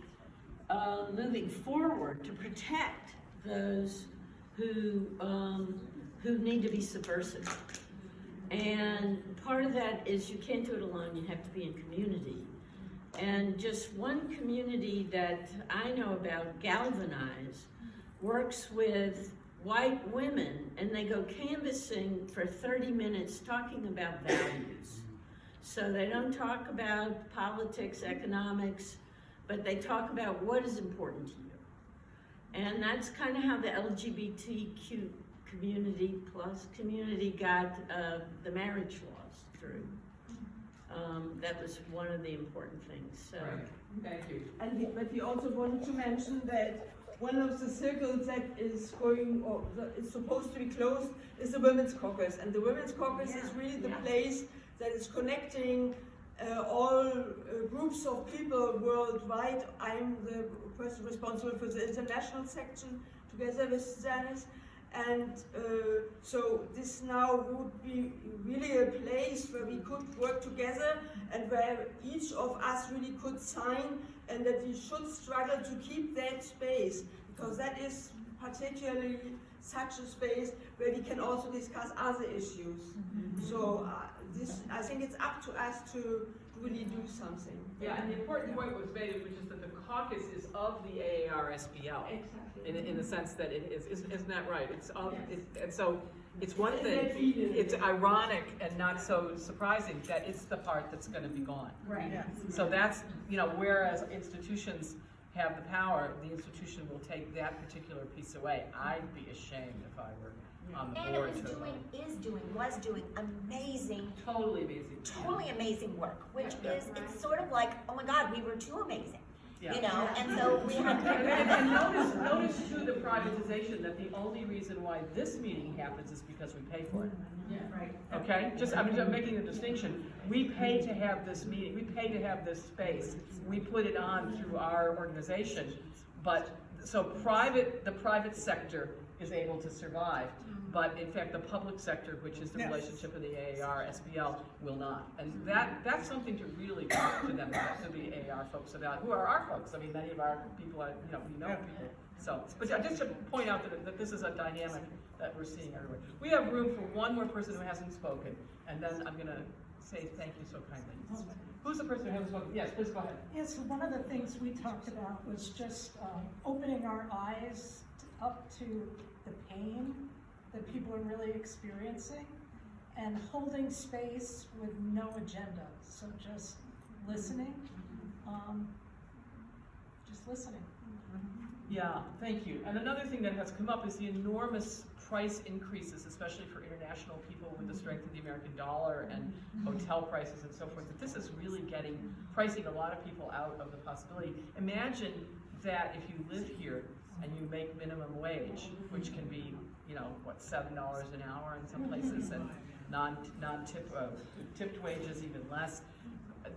moving forward to protect those who need to be subversive. And part of that is you can't do it alone, you have to be in community. And just one community that I know about, Galvanize, works with white women, and they go canvassing for 30 minutes talking about values. So they don't talk about politics, economics, but they talk about what is important to you. And that's kind of how the LGBTQ community got the marriage laws through. That was one of the important things. So. Right. Thank you. And but we also wanted to mention that one of the circles that is going, or is supposed to be closed, is the Women's Caucus. And the Women's Caucus is really the place that is connecting all groups of people worldwide. I'm the person responsible for the international section together with Janice. And so this now would be really a place where we could work together and where each of us really could sign, and that we should struggle to keep that space, because that is particularly such a space where we can also discuss other issues. So I think it's up to us to really do something. Yeah, and the important point was made, which is that the caucus is of the AAR-SPL. Exactly. In the sense that it is, isn't that right? It's of, and so it's one thing, it's ironic and not so surprising that it's the part that's going to be gone. Right. Yeah. So that's, whereas institutions have the power, the institution will take that particular piece away. I'd be ashamed if I were on the board. And it was doing amazing. Totally amazing. Totally amazing work, which is, it's sort of like, oh my God, we were too amazing. Yeah. And so we had to and notice too the privatization, that the only reason why this meeting happens is because we pay for it. Yeah, right. Okay? I'm making a distinction. We pay to have this meeting, we pay to have this space. We put it on through our organization. But so the private sector is able to survive. But in fact, the public sector, which is the relationship of the AAR-SPL, will not. And that's something to really talk to them about, to the AAR folks about, who are our folks. I mean, many of our people are, we know people. So, but just to point out that this is a dynamic that we're seeing everywhere. We have room for one more person who hasn't spoken, and then I'm going to say thank you so kindly. Who's the person who hasn't spoken? Yes, please go ahead. Yes, one of the things we talked about was just opening our eyes up to the pain that people are really experiencing and holding space with no agenda. So just listening, just listening. Yeah, thank you. And another thing that has come up is the enormous price increases, especially for international people with the strength of the American dollar and hotel prices and so forth, that this is really pricing a lot of people out of the possibility. Imagine that if you live here and you make minimum wage, which can be, $7 an hour in some places, and tipped wages even less.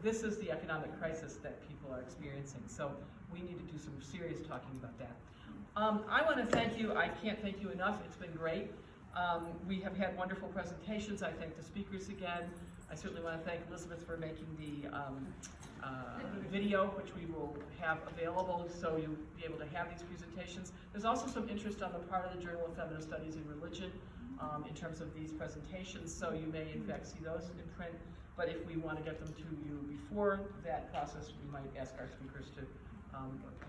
This is the economic crisis that people are experiencing. So we need to do some serious talking about that. I want to thank you. I can't thank you enough. It's been great. We have had wonderful presentations. I thank the speakers again. I certainly want to thank Elizabeth for making the video, which we will have available so you'll be able to have these presentations. There's also some interest on the part of the Journal of Feminist Studies in Religion in terms of these presentations, so you may in fact see those in print. But if we want to get them to you before that process, we might ask our speakers to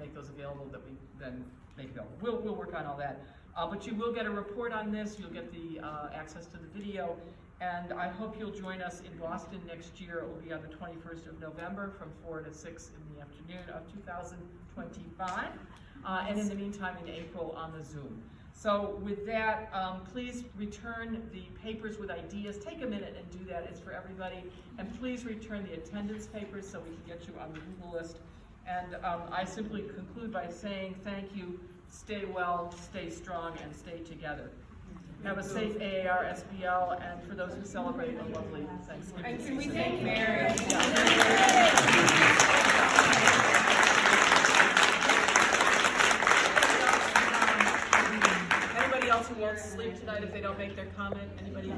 make those available, that we then make available. We'll work on all that. But you will get a report on this, you'll get the access to the video, and I hope you'll join us in Boston next year. It will be on the 21st of November from 4 to 6 in the afternoon of 2025. And in the meantime, in April on the Zoom. So with that, please return the papers with ideas. Take a minute and do that. It's for everybody. And please return the attendance papers so we can get you on the Google list. And I simply conclude by saying thank you, stay well, stay strong, and stay together. Have a safe AAR SBL, and for those who celebrate, a lovely Thanksgiving. And can we thank Mary? Anybody else who won't sleep tonight if they don't make their comment? Anybody?